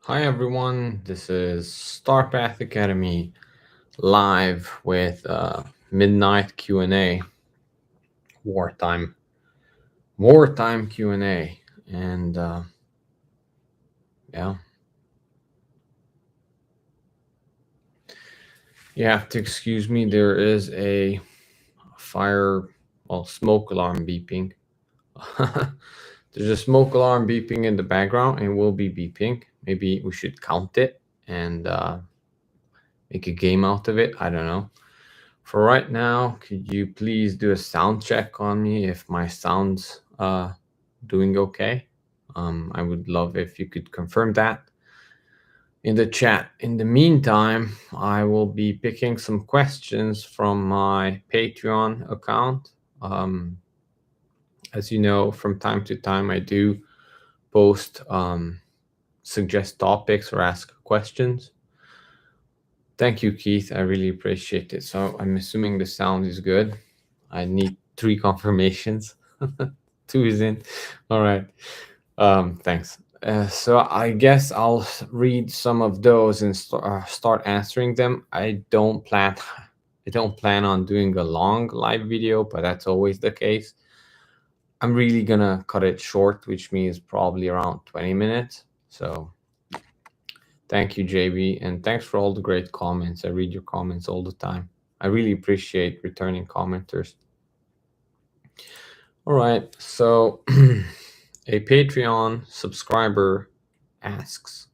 Hi everyone, this is Starpath Academy live with midnight Q&A, wartime Q&A, and yeah, you have to excuse me. There is a smoke alarm beeping. There's a smoke alarm beeping in the background, and will be beeping. Maybe we should count it and make a game out of it. I don't know. For right now, could you please do a sound check on me if my sound's doing okay? I would love if you could confirm that in the chat. In the meantime, I will be picking some questions from my Patreon account. As you know, from time to time, I do post suggest topics or ask questions. Thank you, Keith. I really appreciate it. So I'm assuming the sound is good. I need 3 confirmations. 2 is in. All right. Thanks. So I guess I'll read some of those and start answering them. I don't plan on doing a long live video, but that's always the case. I'm really gonna cut it short, which means probably around 20 minutes. So thank you, JB, and thanks for all the great comments. I read your comments all the time. I really appreciate returning commenters. All right, so a Patreon subscriber asks,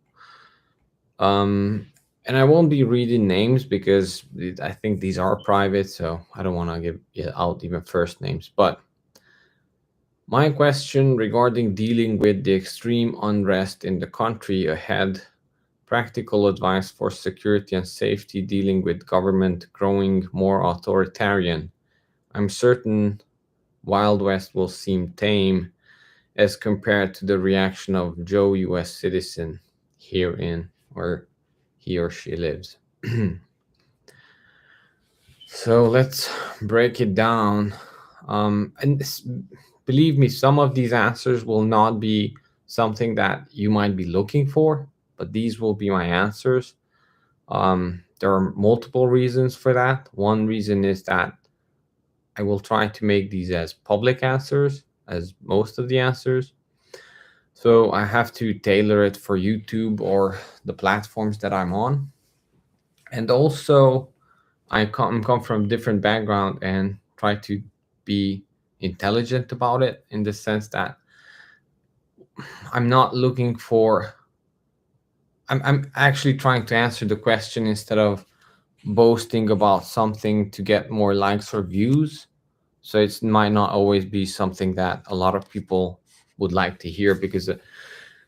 and I won't be reading names because I think these are private, so I don't want to give out even first names. But my question regarding dealing with the extreme unrest in the country ahead, practical advice for security and safety dealing with government growing more authoritarian. I'm certain Wild West will seem tame as compared to the reaction of Joe, US citizen, here in where he or she lives. So let's break it down. Believe me, some of these answers will not be something that you might be looking for, but these will be my answers. There are multiple reasons for that. One reason is that I will try to make these as public answers as most of the answers. So I have to tailor it for YouTube or the platforms that I'm on. And also, I come from different background and try to be intelligent about it in the sense that I'm not looking for. I'm actually trying to answer the question instead of boasting about something to get more likes or views. So it might not always be something that a lot of people would like to hear because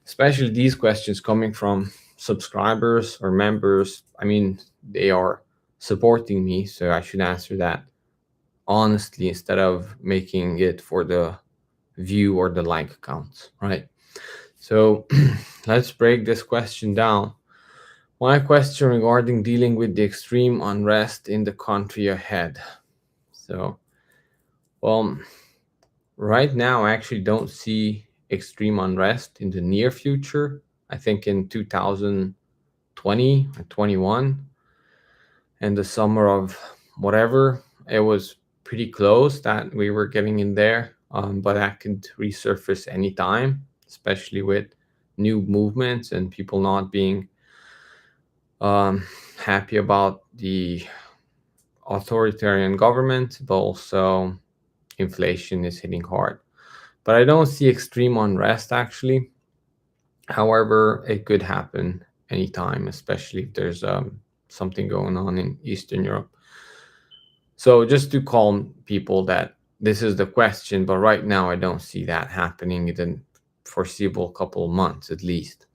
especially these questions coming from subscribers or members, I mean, they are supporting me, so I should answer that honestly instead of making it for the view or the like counts, right? So let's break this question down. My question regarding dealing with the extreme unrest in the country ahead. So, well, right now I actually don't see extreme unrest in the near future. I think in 2020 or 21 and the summer of whatever, it was pretty close that we were getting in there, but that could resurface anytime, especially with new movements and people not being happy about the authoritarian government, but also inflation is hitting hard. But I don't see extreme unrest actually. However, it could happen anytime, especially if there's something going on in Eastern Europe. So just to calm people that this is the question, but right now I don't see that happening in the foreseeable couple of months at least.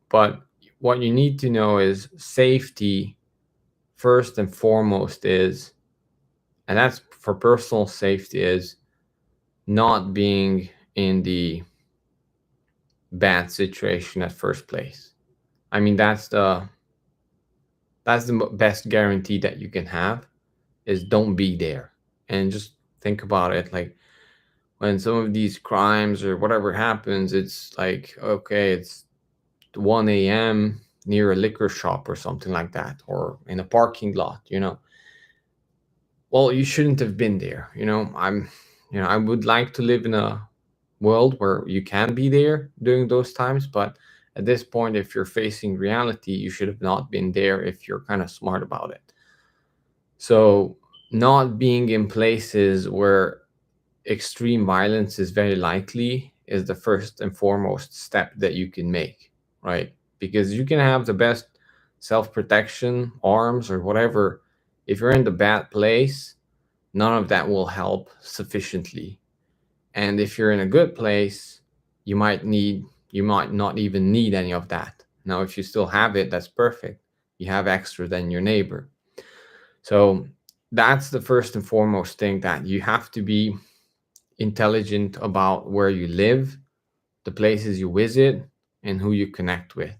But what you need to know is safety first and foremost is, and that's for personal safety, is not being in the bad situation at first place. I mean, that's the best guarantee that you can have is don't be there. And just think about it, like when some of these crimes or whatever happens, it's like, okay, it's 1 a.m. near a liquor shop or something like that, or in a parking lot, well, you shouldn't have been there. I would like to live in a world where you can be there during those times, but at this point, if you're facing reality, you should have not been there if you're kind of smart about it. So, not being in places where extreme violence is very likely is the first and foremost step that you can make, right? Because you can have the best self protection, arms, or whatever. If you're in the bad place, none of that will help sufficiently. And if you're in a good place, you might not even need any of that. Now, if you still have it, that's perfect. You have extra than your neighbor. So that's the first and foremost thing, that you have to be intelligent about where you live, the places you visit, and who you connect with.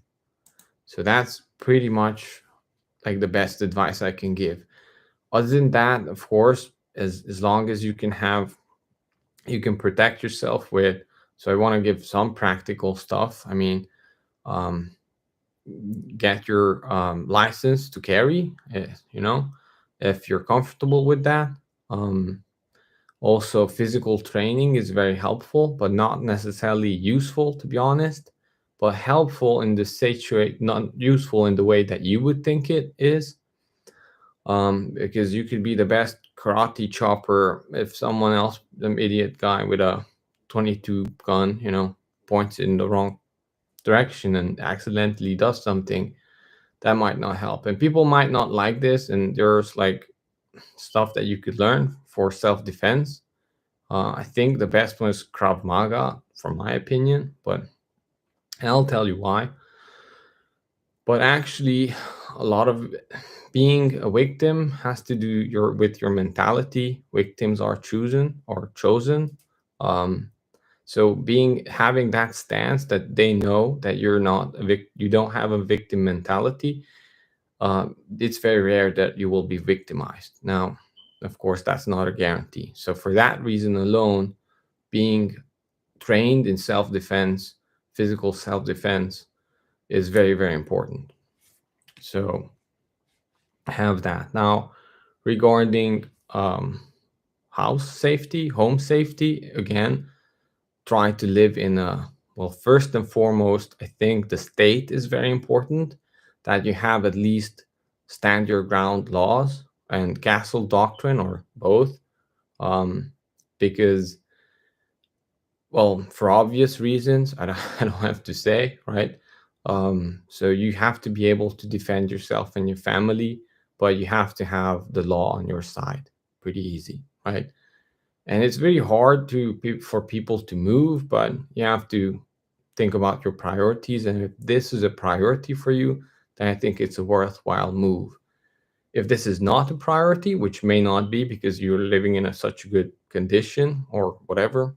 So that's pretty much like the best advice I can give. Other than that, of course, as long as you can protect yourself with. So I want to give some practical stuff. I mean, um, get your license to carry, if you're comfortable with that. Um, Also, physical training is very helpful, but not necessarily useful, to be honest. But helpful in the situation, not useful in the way that you would think it is. Because you could be the best karate chopper if someone else, some idiot guy with a 22 gun, points in the wrong direction and accidentally does something, that might not help. And people might not like this. And there's like stuff that you could learn for self defense. I think the best one is Krav Maga, from my opinion, but and I'll tell you why. But actually, a lot of being a victim has to do with your mentality. Victims are chosen. Um, so having that stance that they know that you're not you don't have a victim mentality. It's very rare that you will be victimized. Now, of course, that's not a guarantee. So for that reason alone, being trained in self defense, physical self defense, is very, very important. So have that. Now, regarding house safety, home safety, again, try to live in a, well, first and foremost, I think the state is very important, that you have at least stand your ground laws and castle doctrine, or both, um, because, well, for obvious reasons, I don't have to say, right? So you have to be able to defend yourself and your family, but you have to have the law on your side. Pretty easy, right? And it's very hard for people to move, but you have to think about your priorities. And if this is a priority for you, then I think it's a worthwhile move. If this is not a priority, which may not be because you're living in such a good condition or whatever,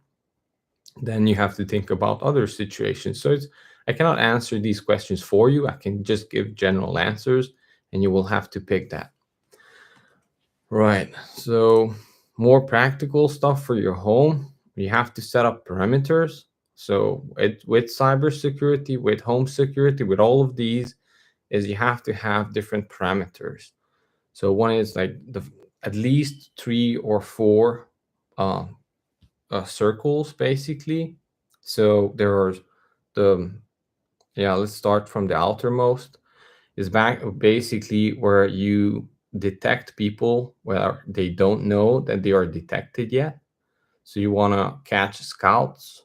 then you have to think about other situations. So I cannot answer these questions for you. I can just give general answers, and you will have to pick that. Right. So more practical stuff for your home. You have to set up perimeters. So with cybersecurity, with home security, with all of these, is you have to have different parameters. So one is like at least 3 or 4 uh, circles, basically. So there are the, yeah, let's start from the outermost, is basically where you detect people where they don't know that they are detected yet. So you want to catch scouts.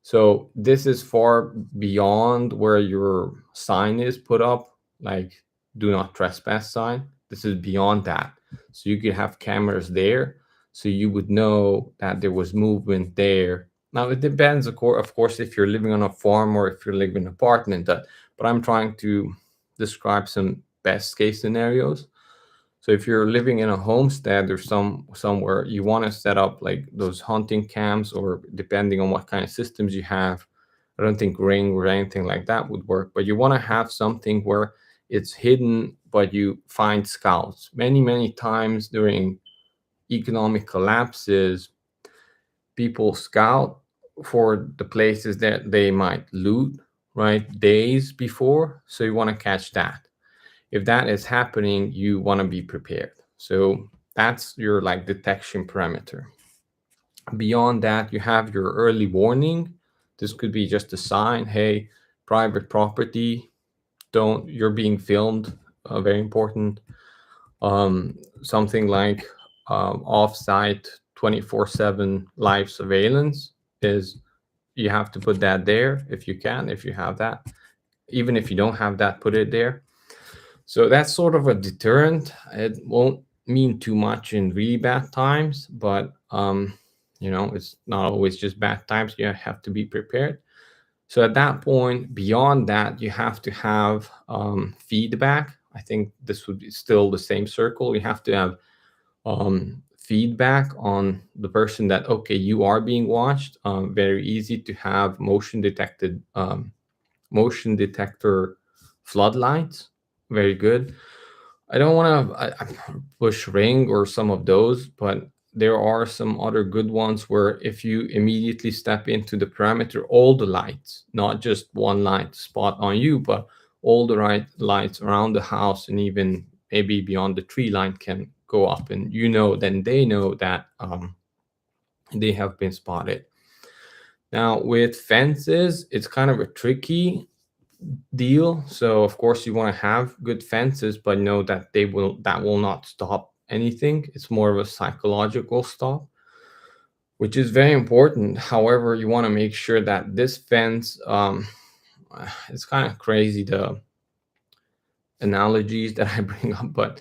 So this is far beyond where your sign is put up, like do not trespass sign. This is beyond that. So you could have cameras there, so you would know that there was movement there. Now it depends, of course, if you're living on a farm or if you're living in an apartment. But I'm trying to describe some best case scenarios. So if you're living in a homestead or somewhere, you want to set up like those hunting camps, or depending on what kind of systems you have. I don't think Ring or anything like that would work, but you want to have something where it's hidden, but you find scouts. Many, many times during economic collapses, people scout for the places that they might loot, right, days before. So you want to catch that. If that is happening, you want to be prepared. So that's your like detection parameter. Beyond that, you have your early warning. This could be just a sign, hey, private property, don't, you're being filmed, very important. Something like off-site 24/7 live surveillance is, you have to put that there if you can, if you have that. Even if you don't have that, put it there. So that's sort of a deterrent. It won't mean too much in really bad times, but it's not always just bad times. You have to be prepared. So at that point, beyond that, you have to have feedback. I think this would be still the same circle. You have to have feedback on the person that, okay, you are being watched. Very easy to have motion detector floodlights. Very good. I don't want to push Ring or some of those, but there are some other good ones where if you immediately step into the parameter, all the lights, not just one light spot on you, but all the right lights around the house and even maybe beyond the tree line can go up, and then they know that they have been spotted. Now with fences, it's kind of a tricky deal. So of course you want to have good fences, but know that that will not stop anything. It's more of a psychological stop, which is very important. However, you want to make sure that this fence, it's kind of crazy the analogies that I bring up, but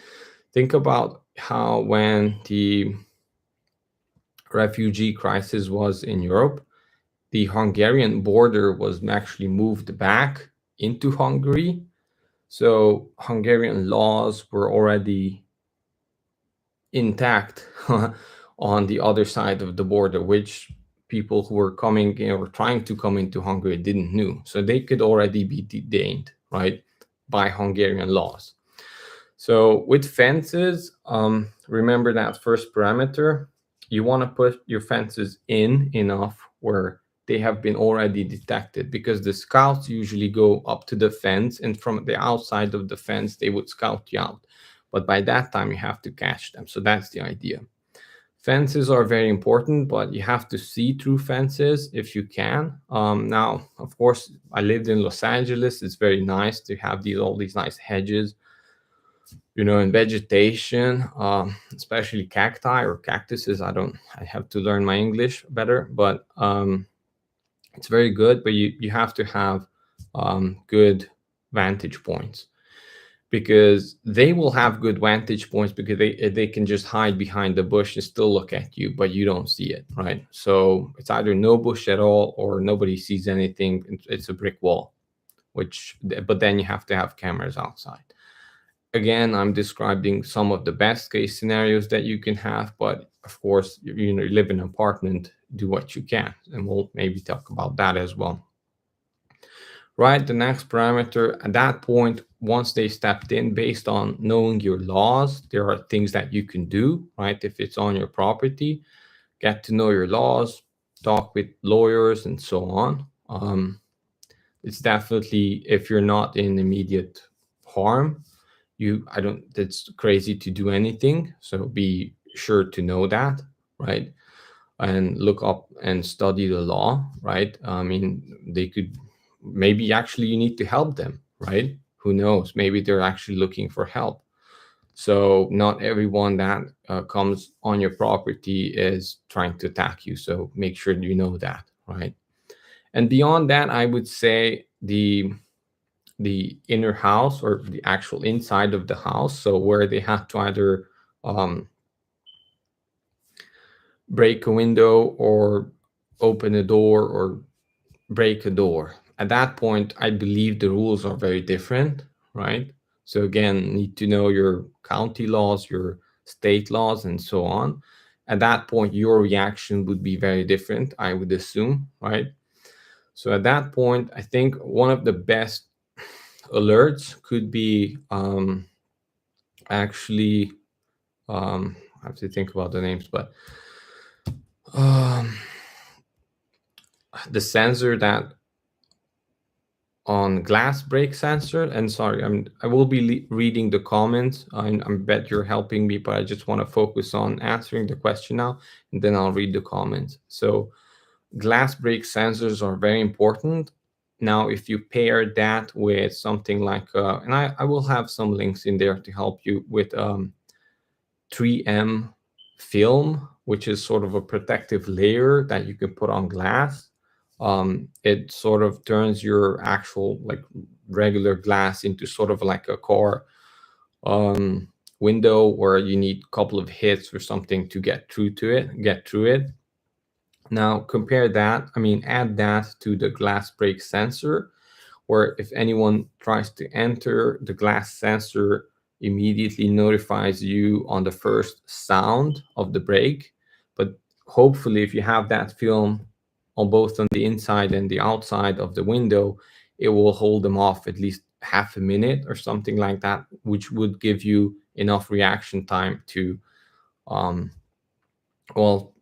think about how when the refugee crisis was in Europe, the Hungarian border was actually moved back into Hungary. So Hungarian laws were already intact on the other side of the border, which people who were coming or trying to come into Hungary didn't know. So they could already be detained, right, by Hungarian laws. So with fences, remember that first parameter. You want to put your fences in enough where they have been already detected, because the scouts usually go up to the fence, and from the outside of the fence, they would scout you out. But by that time, you have to catch them. So that's the idea. Fences are very important, but you have to see through fences if you can. Now, of course, I lived in Los Angeles. It's very nice to have all these nice hedges, and vegetation, especially cacti or cactuses. I have to learn my English better, but it's very good. But you have to have good vantage points, because they will have good vantage points because they can just hide behind the bush and still look at you, but you don't see it, right? So it's either no bush at all or nobody sees anything. It's a brick wall, but then you have to have cameras outside. Again, I'm describing some of the best case scenarios that you can have, but of course, you live in an apartment, do what you can, and we'll maybe talk about that as well. Right, the next parameter, at that point, once they stepped in, based on knowing your laws, there are things that you can do, right? If it's on your property, get to know your laws, talk with lawyers and so on. It's definitely, if you're not in immediate harm, it's crazy to do anything. So be sure to know that, right? And look up and study the law, right? I mean, maybe actually you need to help them, right? Who knows? Maybe they're actually looking for help. So not everyone that comes on your property is trying to attack you. So make sure you know that, right? And beyond that, I would say the inner house or the actual inside of the house. So where they have to either break a window or open a door or break a door. At that point, I believe the rules are very different, right? So again, need to know your county laws, your state laws, and so on. At that point, your reaction would be very different, I would assume, right? So at that point, I think one of the best alerts could be actually, I have to think about the names, but the sensor that on glass break sensor. And sorry, I will be reading the comments. I bet you're helping me, but I just want to focus on answering the question now, and then I'll read the comments. So glass break sensors are very important. Now, if you pair that with something like, and I will have some links in there to help you with 3M film, which is sort of a protective layer that you can put on glass. It sort of turns your actual like regular glass into sort of like a car um, window where you need a couple of hits or something to get through it. Now compare that, add that to the glass break sensor, where if anyone tries to enter, the glass sensor immediately notifies you on the first sound of the break. But hopefully, if you have that film on both on the inside and the outside of the window, it will hold them off at least half a minute or something like that, which would give you enough reaction time to um,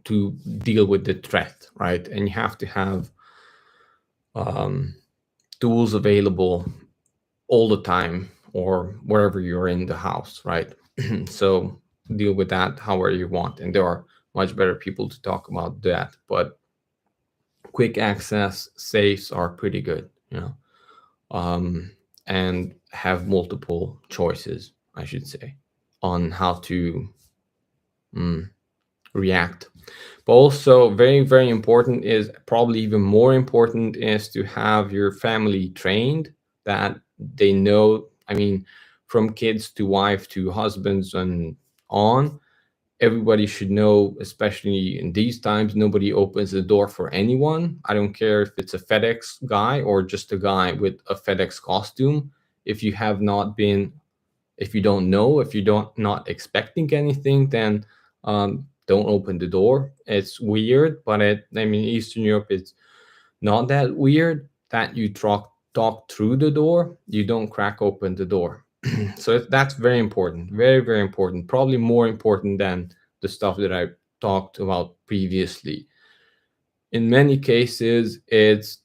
to deal with the threat, right? And you have to have um, tools available all the time or wherever you're in the house, right? So deal with that however you want. And there are much better people to talk about that. But quick access safes are pretty good, um, and have multiple choices, I should say, on how to react. But also very, very important is probably even more important is to have your family trained that they know, from kids to wife to husbands and on, everybody should know, especially in these times, nobody opens the door for anyone. I don't care if it's a FedEx guy or just a guy with a FedEx costume. If you have not been, if you don't know, if you don't not expecting anything, then don't open the door. It's weird, but Eastern Europe, it's not that weird that you talk through the door. You don't crack open the door. So that's very important, very, very important. Probably more important than the stuff that I talked about previously. In many cases, it's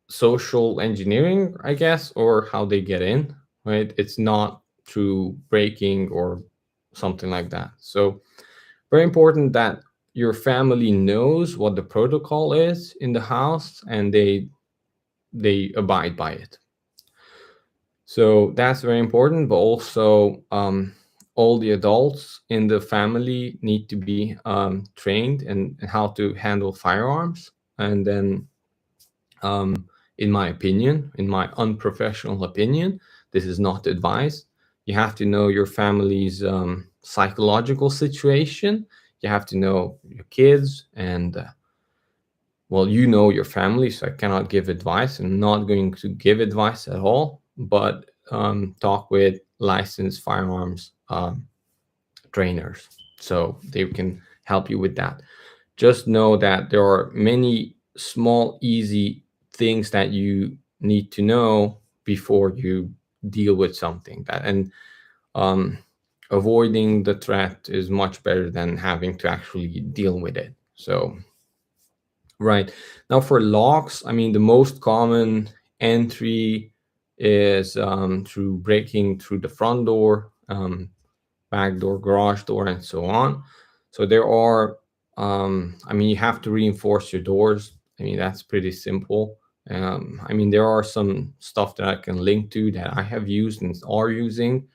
social engineering, I guess, or how they get in, right? It's not through breaking or something like that. So very important that your family knows what the protocol is in the house and they abide by it. So that's very important, but also all the adults in the family need to be trained in how to handle firearms. And then in my opinion, in my unprofessional opinion, this is not advice. You have to know your family's psychological situation. You have to know your kids and, you know your family, so I cannot give advice. I'm not going to give advice at all, but talk with licensed firearms trainers so they can help you with that. Just know that there are many small, easy things that you need to know before you deal with something that, and um, avoiding the threat is much better than having to actually deal with it. So right now for locks, the most common entry is through breaking through the front door, back door, garage door, and so on. So there are, you have to reinforce your doors. That's pretty simple. There are some stuff that I can link to that I have used and are using.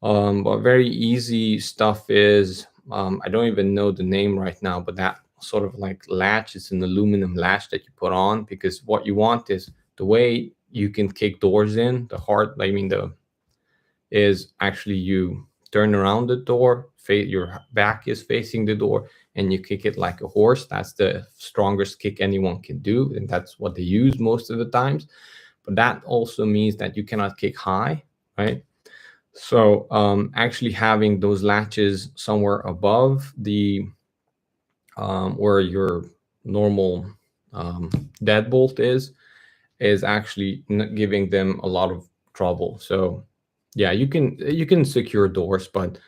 But very easy stuff is, I don't even know the name right now, but that sort of like latch is an aluminum latch that you put on, because what you want is the way you can kick doors in, is actually you turn around the door, your back is facing the door, and you kick it like a horse. That's the strongest kick anyone can do, and that's what they use most of the times. But that also means that you cannot kick high, right? So actually having those latches somewhere above the where your normal deadbolt is actually giving them a lot of trouble. So yeah, you can secure doors, but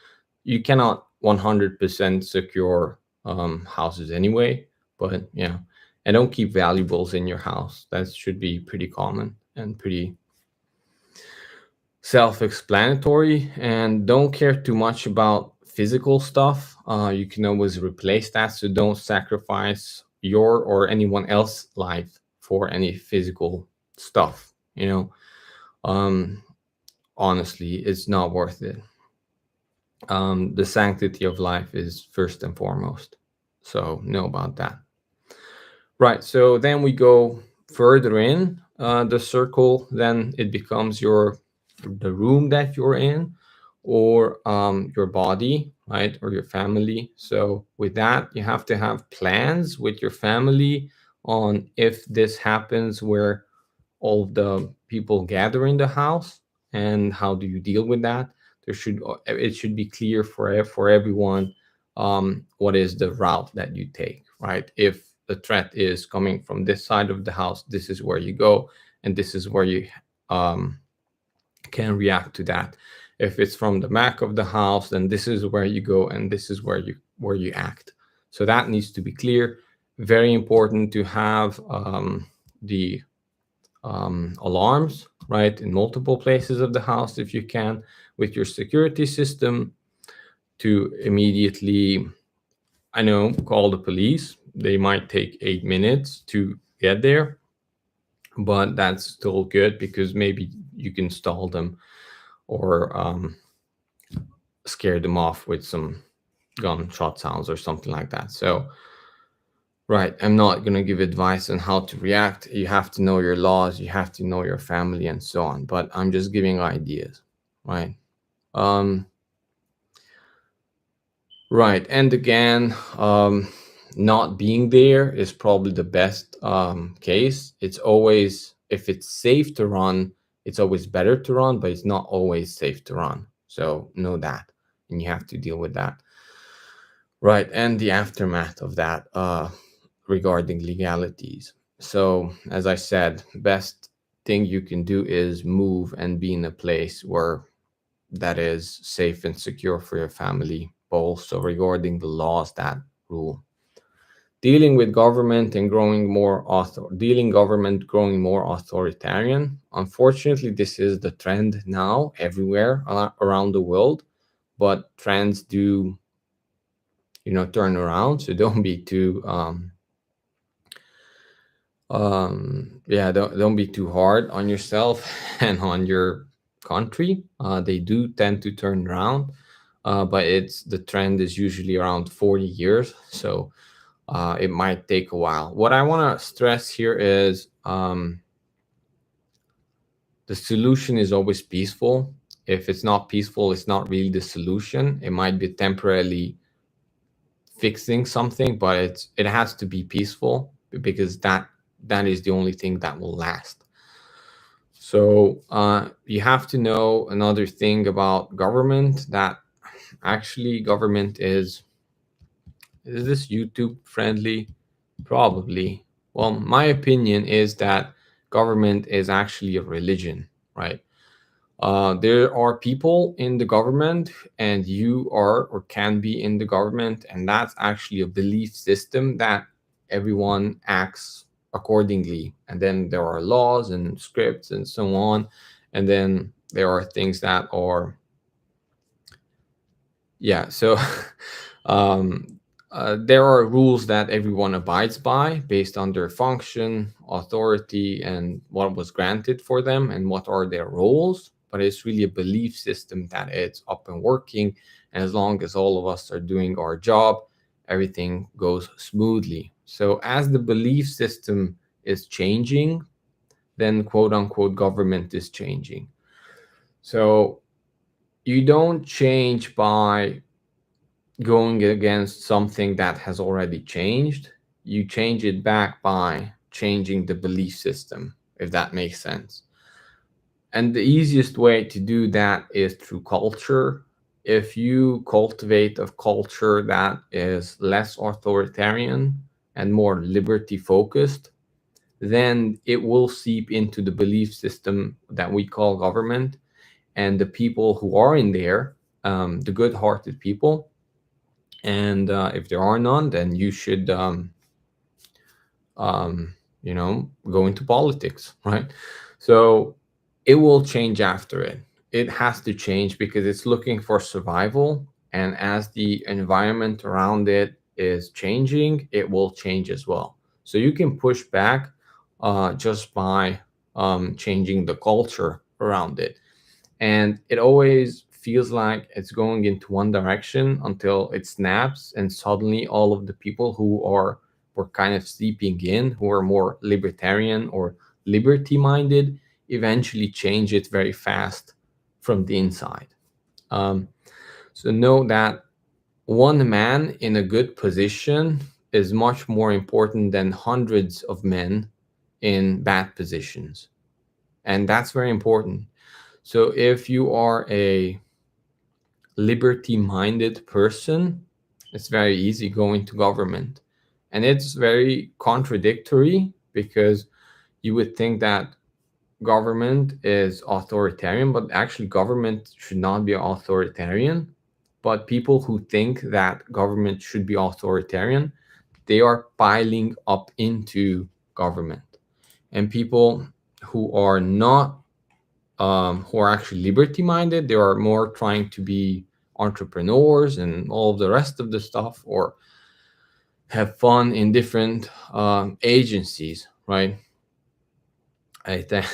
you cannot 100% secure houses anyway. But yeah, And don't keep valuables in your house. That should be pretty common and pretty self-explanatory. And don't care too much about physical stuff. You can always replace that, so don't sacrifice your or anyone else's life for any physical stuff. Um, honestly, it's not worth it. The sanctity of life is first and foremost, so know about that. Right, so then we go further in the circle. Then it becomes the room that you're in, or your body, right, or your family. So with that, you have to have plans with your family on if this happens, where all of the people gather in the house, and how do you deal with that. It should be clear for everyone, what is the route that you take, right? If the threat is coming from this side of the house, this is where you go, and this is where you um, can react to that. If it's from the back of the house, then this is where you go, and this is where you act. So that needs to be clear. Very important to have the alarms, right, in multiple places of the house if you can, with your security system, to immediately, I know, call the police. They might take 8 minutes to get there, but that's still good, because maybe you can stall them, or scare them off with some gunshot sounds or something like that. So, right, I'm not going to give advice on how to react. You have to know your laws, you have to know your family, and so on. But I'm just giving ideas, right? Um, right, and again, not being there is probably the best case. It's always, if it's safe to run, it's always better to run, but it's not always safe to run. So know that, and you have to deal with that. Right, and the aftermath of that, regarding legalities. So, as I said, best thing you can do is move and be in a place where that is safe and secure for your family. Also, regarding the laws that rule, dealing with government and dealing government growing more authoritarian. Unfortunately, this is the trend now everywhere around the world, but trends do, turn around. So don't be too yeah, don't be too hard on yourself and on your country. They do tend to turn around, but the trend is usually around 40 years, so it might take a while. What I want to stress here is, the solution is always peaceful. If it's not peaceful, it's not really the solution. It might be temporarily fixing something, but it has to be peaceful, because that is the only thing that will last. So you have to know another thing about government, that actually government is this YouTube friendly? Probably. Well, my opinion is that government is actually a religion, right? There are people in the government, and you are or can be in the government, and that's actually a belief system that everyone acts accordingly. And then there are laws and scripts and so on. And then there are things that are, yeah, so um, there are rules that everyone abides by based on their function, authority, and what was granted for them and what are their roles. But it's really a belief system that it's up and working. And as long as all of us are doing our job, everything goes smoothly. So as the belief system is changing, then quote unquote government is changing. So you don't change by going against something that has already changed. You change it back by changing the belief system, if that makes sense. And the easiest way to do that is through culture. If you cultivate a culture that is less authoritarian and more liberty focused, then it will seep into the belief system that we call government. And the people who are in there, the good hearted people, and if there are none, then you should go into politics, right? So it will change after it. It has to change because it's looking for survival. And as the environment around it is changing, it will change as well. So you can push back just by changing the culture around it. And it always feels like it's going into one direction until it snaps, and suddenly all of the people who were kind of sleeping in, who are more libertarian or liberty minded, eventually change it very fast from the inside. um, so know that one man in a good position is much more important than hundreds of men in bad positions, and that's very important. So if you are a liberty minded person, it's very easy going to government. And it's very contradictory because you would think that government is authoritarian, but actually, government should not be authoritarian. But people who think that government should be authoritarian, they are piling up into government. And people who are not who are actually liberty minded. They are more trying to be entrepreneurs and all of the rest of the stuff, or have fun in different agencies, right? I think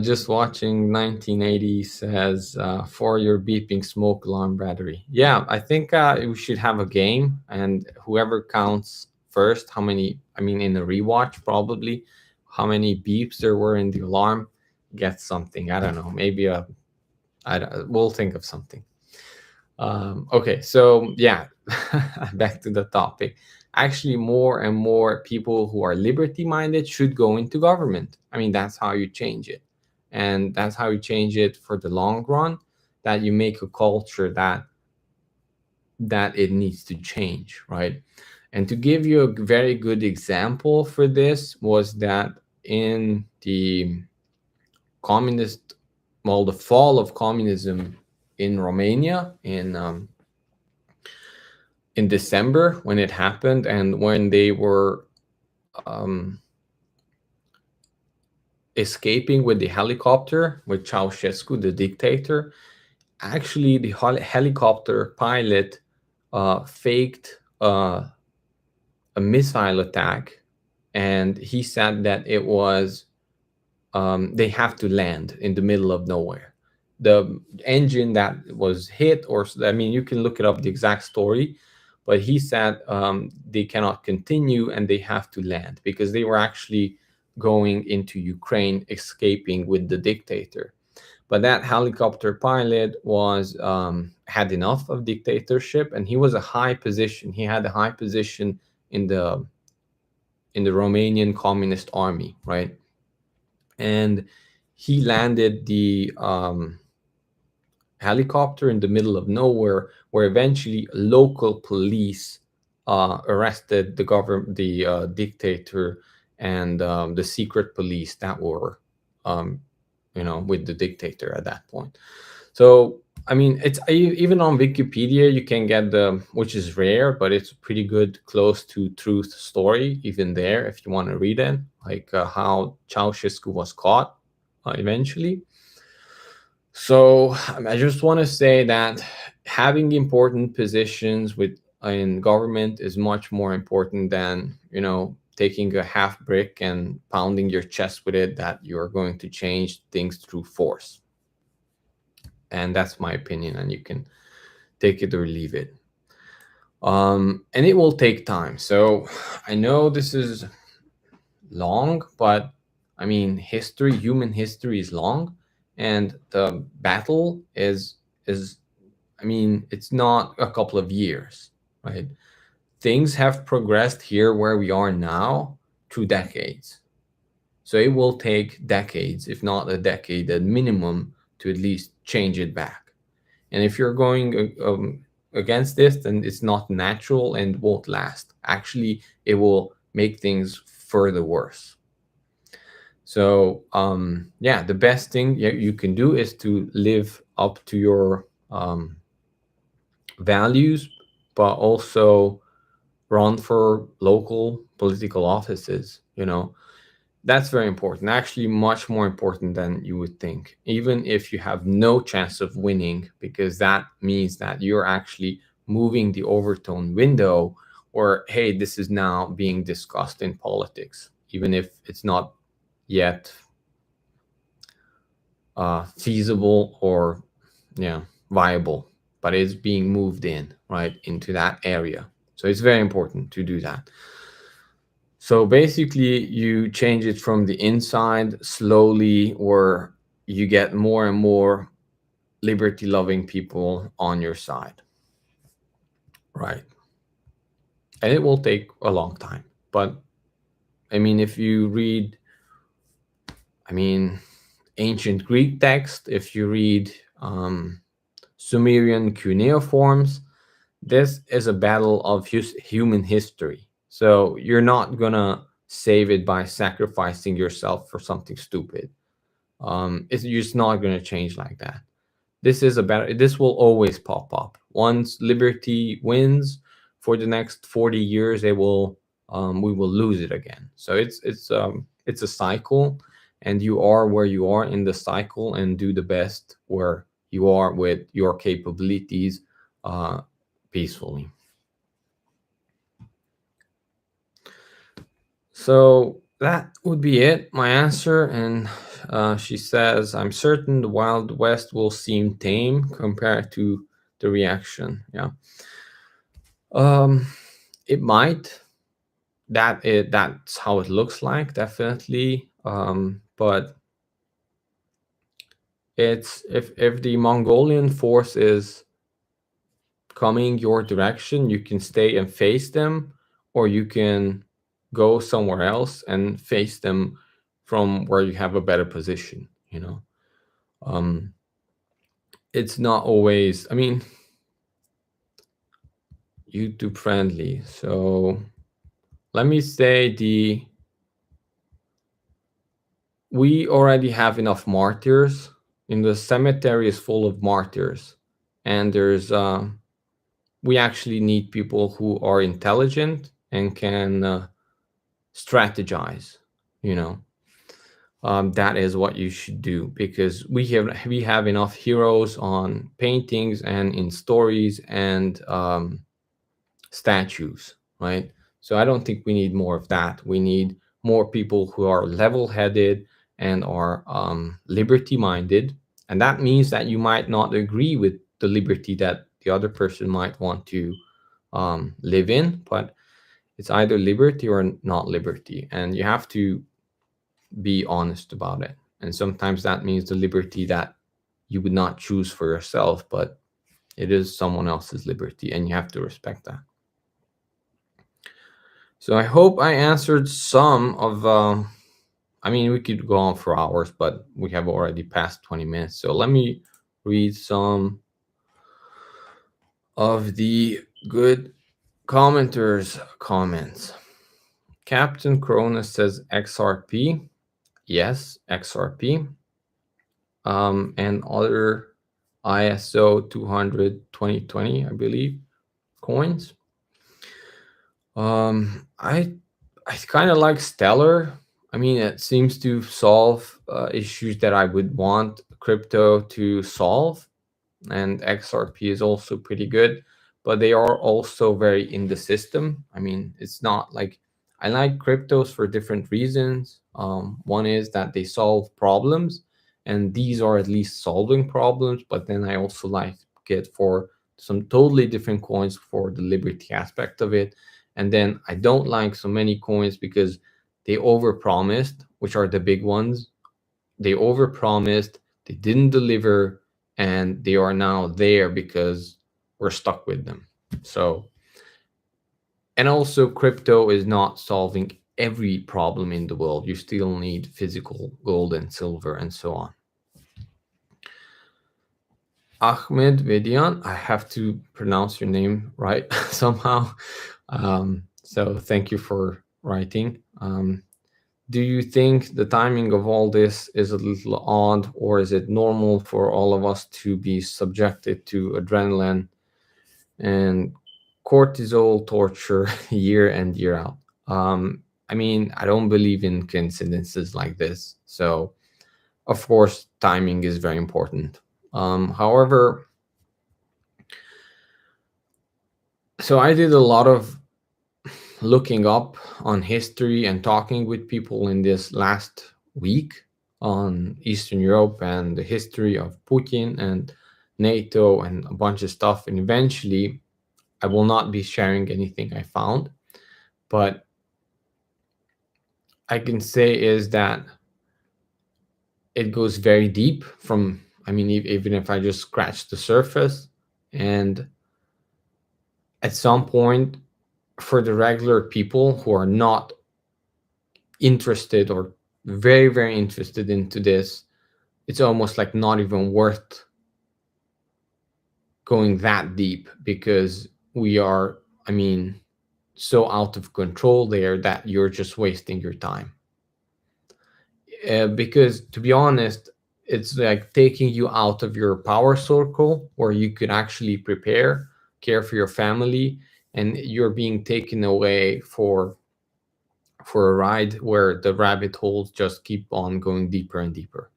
just watching 1980 says for your beeping smoke alarm battery. Yeah, I think we should have a game, and whoever counts first, how many, I mean, in the rewatch, probably, how many beeps there were in the alarm, gets something. I don't know. Maybe we'll think of something. Okay, so yeah, back to the topic. Actually, more and more people who are liberty minded should go into government. I mean, that's how you change it. And that's how you change it for the long run, that you make a culture that it needs to change, right? And to give you a very good example for this was that in the communist, well, the fall of communism in Romania in December, when it happened, and when they were um, escaping with the helicopter with Ceausescu, the dictator. Actually, the helicopter pilot faked a missile attack, and he said that it was they have to land in the middle of nowhere. The engine that was hit, or I mean, you can look it up, the exact story, but he said they cannot continue and they have to land because they were actually going into Ukraine, escaping with the dictator. But that helicopter pilot was had enough of dictatorship, and he was a high position. He had a high position in the Romanian Communist Army, right? And he landed the helicopter in the middle of nowhere, where eventually local police arrested the dictator, and the secret police that were, um, with the dictator at that point. So I mean, it's even on Wikipedia you can get which is rare, but it's pretty good, close to truth story even there if you want to read it, like how Ceausescu was caught eventually. So I just want to say that having important positions in government is much more important than taking a half brick and pounding your chest with it that you're going to change things through force. And that's my opinion, and you can take it or leave it. And it will take time. So I know this is long, but I mean, human history is long, and the battle is I mean, it's not a couple of years, right? Things have progressed here where we are now through decades. So it will take decades, if not a decade at minimum, to at least change it back. And if you're going against this, then it's not natural and won't last. Actually, it will make things further worse. So yeah, the best thing you can do is to live up to your values, but also run for local political offices, that's very important, actually much more important than you would think, even if you have no chance of winning, because that means that you're actually moving the overtone window, or hey, this is now being discussed in politics, even if it's not yet feasible or yeah viable, but it's being moved in right into that area. So it's very important to do that. So basically, you change it from the inside slowly, or you get more and more liberty loving people on your side, right? And it will take a long time. But I mean, if you read, I mean, ancient Greek text, if you read Sumerian cuneiforms, this is a battle of human history. So you're not gonna save it by sacrificing yourself for something stupid. It's just not going to change like that. This is a battle. This will always pop up. Once liberty wins for the next 40 years, we will lose it again. So it's a cycle, and you are where you are in the cycle, and do the best where you are with your capabilities, uh, peacefully. So that would be it, my answer. And she says, I'm certain the Wild West will seem tame compared to the reaction. Yeah. Um, it might. That's how it looks like, definitely. But it's if the Mongolian force is coming your direction, you can stay and face them, or you can go somewhere else and face them from where you have a better position. um it's not always, I mean, YouTube friendly. So let me say, the we already have enough martyrs. In the cemetery is full of martyrs, and there's we actually need people who are intelligent and can strategize. You know, that is what you should do, because we have enough heroes on paintings and in stories and statues, right? So I don't think we need more of that. We need more people who are level-headed and are liberty-minded, and that means that you might not agree with the liberty that the other person might want to live in, but it's either liberty or not liberty, and you have to be honest about it. And sometimes that means the liberty that you would not choose for yourself, but it is someone else's liberty, and you have to respect that. So I hope I answered some of. I mean, we could go on for hours, but we have already passed 20 minutes. So let me read some of the good commenters' comments. Captain Corona says XRP. Yes, XRP. And other ISO 200 2020, I believe, coins. I kind of like Stellar. I mean, it seems to solve issues that I would want crypto to solve, and XRP is also pretty good, but they are also very in the system. I mean, it's not like I like cryptos for different reasons. One is that they solve problems, and these are at least solving problems, but then I also like it for some totally different coins for the liberty aspect of it. And then I don't like so many coins because they overpromised, which are the big ones. They overpromised, they didn't deliver, and they are now there because we're stuck with them. So, and also crypto is not solving every problem in the world. You still need physical gold and silver and so on. Ahmed Vedian, I have to pronounce your name right somehow. So thank you for writing. Do you think the timing of all this is a little odd, or is it normal for all of us to be subjected to adrenaline and cortisol torture year in year out. I mean, I don't believe in coincidences like this. So, of course, timing is very important. However, so I did a lot of looking up on history and talking with people in this last week on Eastern Europe and the history of Putin and NATO and a bunch of stuff. And eventually, I will not be sharing anything I found, but I can say is that it goes very deep from, I mean, even if I just scratch the surface. And at some point, for the regular people who are not interested or very, very interested into this, it's almost like not even worth going that deep because we are, I mean, so out of control there that you're just wasting your time. Because to be honest, it's like taking you out of your power circle where you could actually prepare, care for your family, and you're being taken away for a ride where the rabbit holes just keep on going deeper and deeper.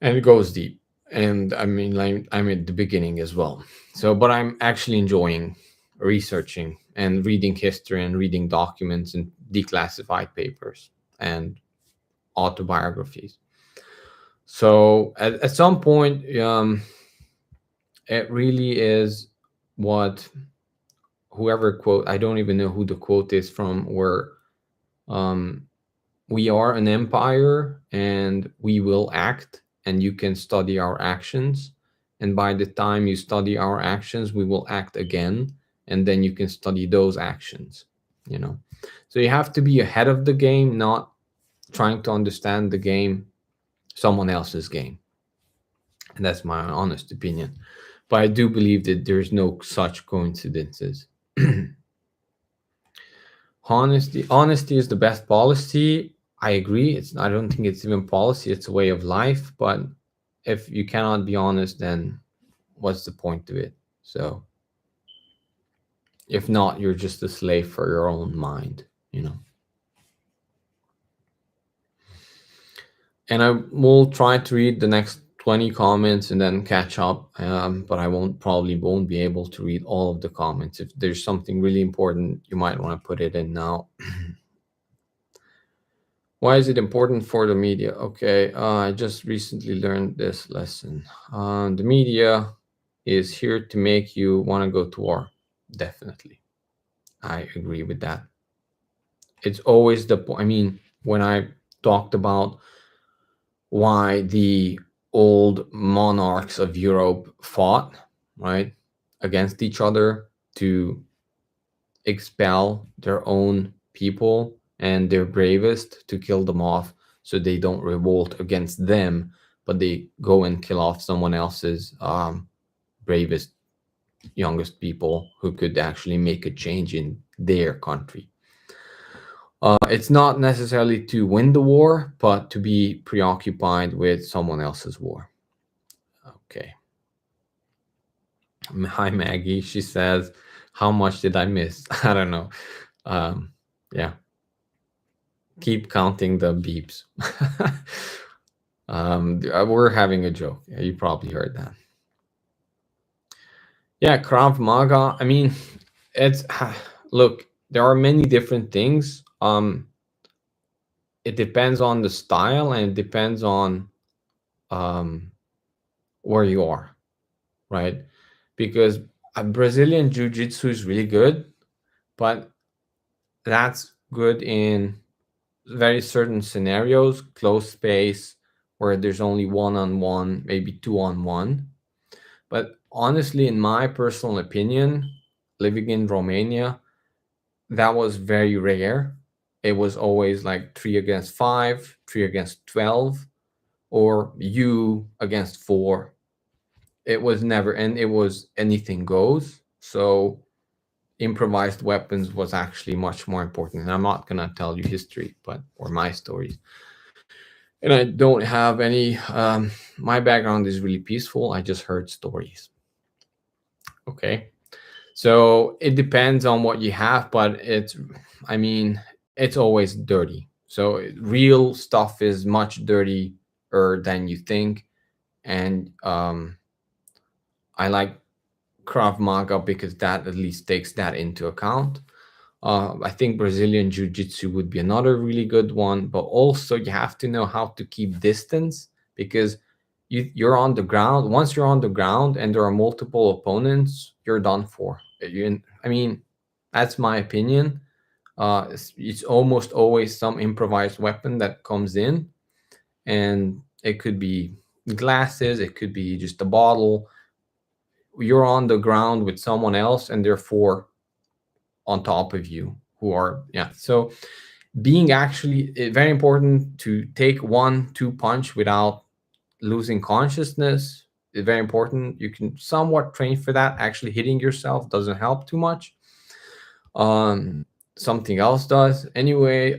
And it goes deep. And I mean, like, I'm at the beginning as well. So, but I'm actually enjoying researching and reading history and reading documents and declassified papers and autobiographies. So at some point, it really is what whoever quote, I don't even know who the quote is from, where um, we are an empire and we will act, and you can study our actions. And by the time you study our actions, we will act again, and then you can study those actions, you know. So you have to be ahead of the game, not trying to understand the game, someone else's game. And that's my honest opinion. But I do believe that there's no such coincidences. Honesty is the best policy. I agree. I don't think it's even policy, it's a way of life. But if you cannot be honest, then what's the point of it? So if not, you're just a slave for your own mind, you know. And I will try to read the next 20 comments and then catch up. But I probably won't be able to read all of the comments. If there's something really important, you might want to put it in now. Why is it important for the media? Okay, I just recently learned this lesson. The media is here to make you want to go to war. Definitely. I agree with that. It's always the point. I mean, when I talked about why the old monarchs of Europe fought, right, against each other to expel their own people and their bravest to kill them off so they don't revolt against them, but they go and kill off someone else's bravest, youngest people who could actually make a change in their country. It's not necessarily to win the war, but to be preoccupied with someone else's war. Okay. Hi, Maggie. She says, how much did I miss? I don't know. Yeah. Keep counting the beeps. We're having a joke. You probably heard that. Yeah, Krav Maga. I mean, it's look. There are many different things. It depends on the style and it depends on um, where you are, right? Because Brazilian Jiu Jitsu is really good, but that's good in very certain scenarios, close space, where there's only one on one, maybe two on one. But honestly, in my personal opinion, living in Romania, that was very rare. It was always like three against five, three against 12, or you against four. It was never, and it was anything goes. So improvised weapons was actually much more important. And I'm not going to tell you history, but, or my stories. And I don't have any, my background is really peaceful. I just heard stories. Okay. So it depends on what you have, but I mean, it's always dirty. So real stuff is much dirtier than you think. And I like Krav Maga because that at least takes that into account. I think Brazilian Jiu Jitsu would be another really good one, but also you have to know how to keep distance because you're on the ground. Once you're on the ground and there are multiple opponents, you're done for. I mean, that's my opinion. It's almost always some improvised weapon that comes in, and it could be glasses, it could be just a bottle. You're on the ground with someone else, and therefore on top of you who are, yeah. So being actually very important to take 1-2 punch without losing consciousness is very important. You can somewhat train for that. Actually hitting yourself doesn't help too much. Something else does anyway.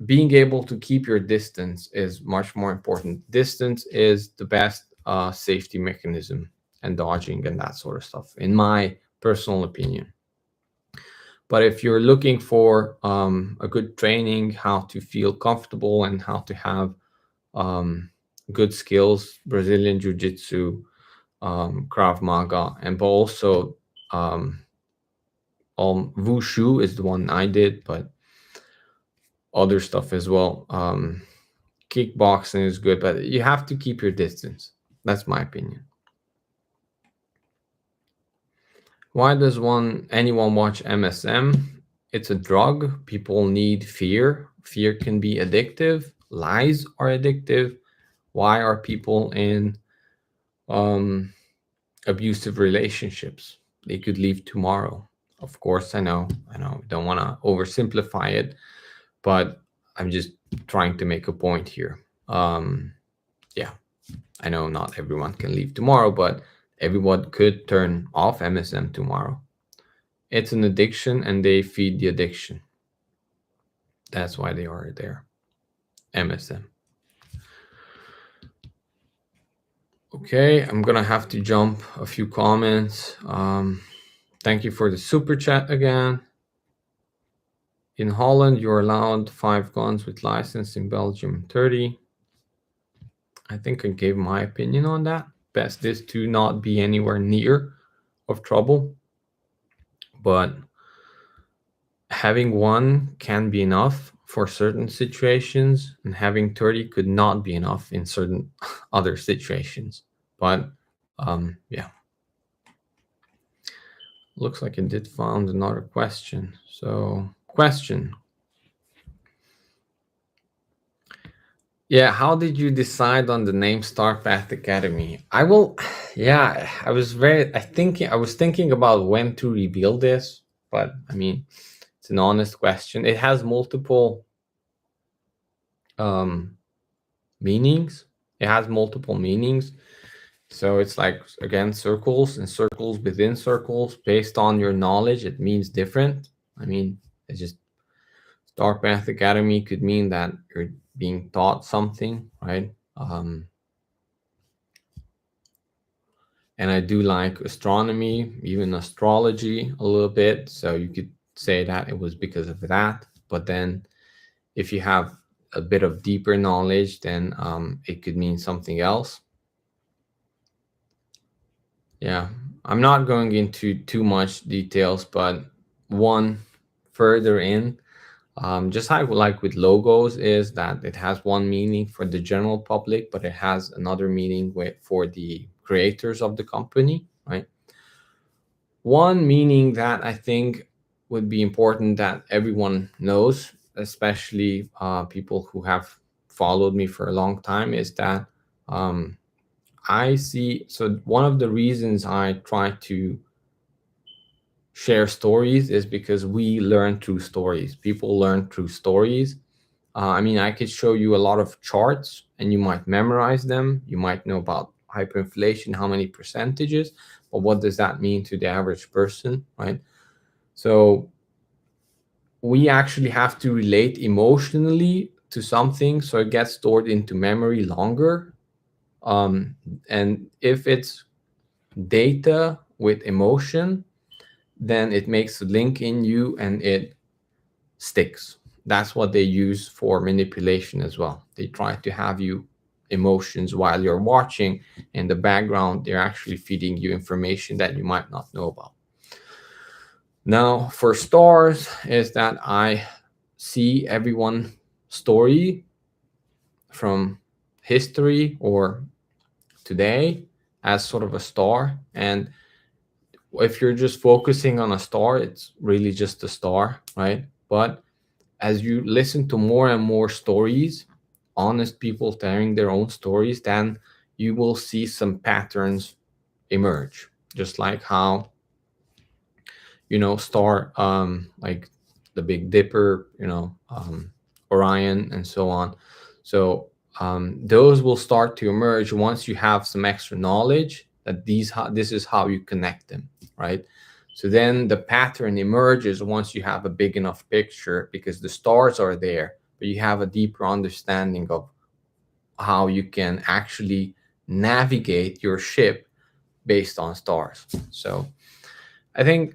Being able to keep your distance is much more important. Distance is the best safety mechanism, and dodging and that sort of stuff, in my personal opinion. But if you're looking for a good training, how to feel comfortable and how to have good skills, Brazilian Jiu Jitsu, Krav Maga, and but also Wushu is the one I did, but other stuff as well. Kickboxing is good, but you have to keep your distance. That's my opinion. Why does anyone watch MSM? It's a drug. People need fear. Fear can be addictive. Lies are addictive. Why are people in abusive relationships? They could leave tomorrow. Of course, I know. Don't want to oversimplify it, but I'm just trying to make a point here. Yeah, I know not everyone can leave tomorrow, but everyone could turn off MSM tomorrow. It's an addiction, and they feed the addiction. That's why they are there. MSM. Okay, I'm gonna have to jump a few comments. Thank you for the super chat again. In Holland, you're allowed 5 guns with license. In Belgium, 30. I think I gave my opinion on that. Best is to not be anywhere near of trouble. But having 1 can be enough for certain situations, and having 30 could not be enough in certain other situations. But yeah. Looks like it did found another question. So, question. Yeah, how did you decide on the name Starpath Academy? I will, yeah, I was thinking about when to reveal this, but I mean, it's an honest question. It has multiple meanings. It has multiple meanings. So it's like, again, circles and circles within circles. Based on your knowledge, it means different. I mean, it's just Starpath Academy could mean that you're being taught something, right? And I do like astronomy, even astrology a little bit. So you could say that it was because of that. But then if you have a bit of deeper knowledge, then it could mean something else. Yeah, I'm not going into too much details, but one further in, just like with logos, is that it has one meaning for the general public, but it has another meaning for the creators of the company, right? One meaning that I think would be important that everyone knows, especially people who have followed me for a long time, is that I see. So one of the reasons I try to share stories is because we learn through stories. People learn through stories. I mean, I could show you a lot of charts and you might memorize them. You might know about hyperinflation, how many percentages, but what does that mean to the average person, right? So we actually have to relate emotionally to something so it gets stored into memory longer. And if it's data with emotion, then it makes a link in you and it sticks. That's what they use for manipulation as well. They try to have you emotions while you're watching. In the background, they're actually feeding you information that you might not know about. Now, for stars, is that I see everyone story from history or today as sort of a star. And if you're just focusing on a star, it's really just a star, right? But as you listen to more and more stories, honest people telling their own stories, then you will see some patterns emerge. Just like how, star, like the Big Dipper, Orion, and so on. So those will start to emerge once you have some extra knowledge that this is how you connect them, right? So then the pattern emerges once you have a big enough picture, because the stars are there, but you have a deeper understanding of how you can actually navigate your ship based on stars. So I think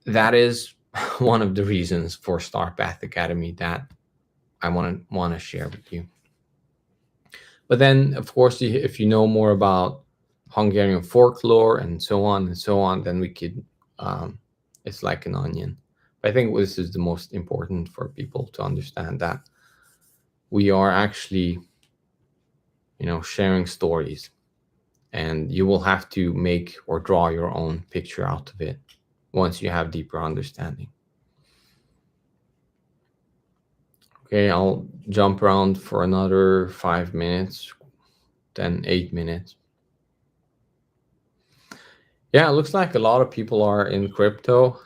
that is one of the reasons for Star Path Academy that I want to share with you. But then, of course, if you know more about Hungarian folklore and so on, then we could. It's like an onion. But I think this is the most important for people to understand, that we are actually, sharing stories, and you will have to make or draw your own picture out of it once you have deeper understanding. Okay, I'll jump around for another 5 minutes, then 8 minutes. Yeah, it looks like a lot of people are in crypto.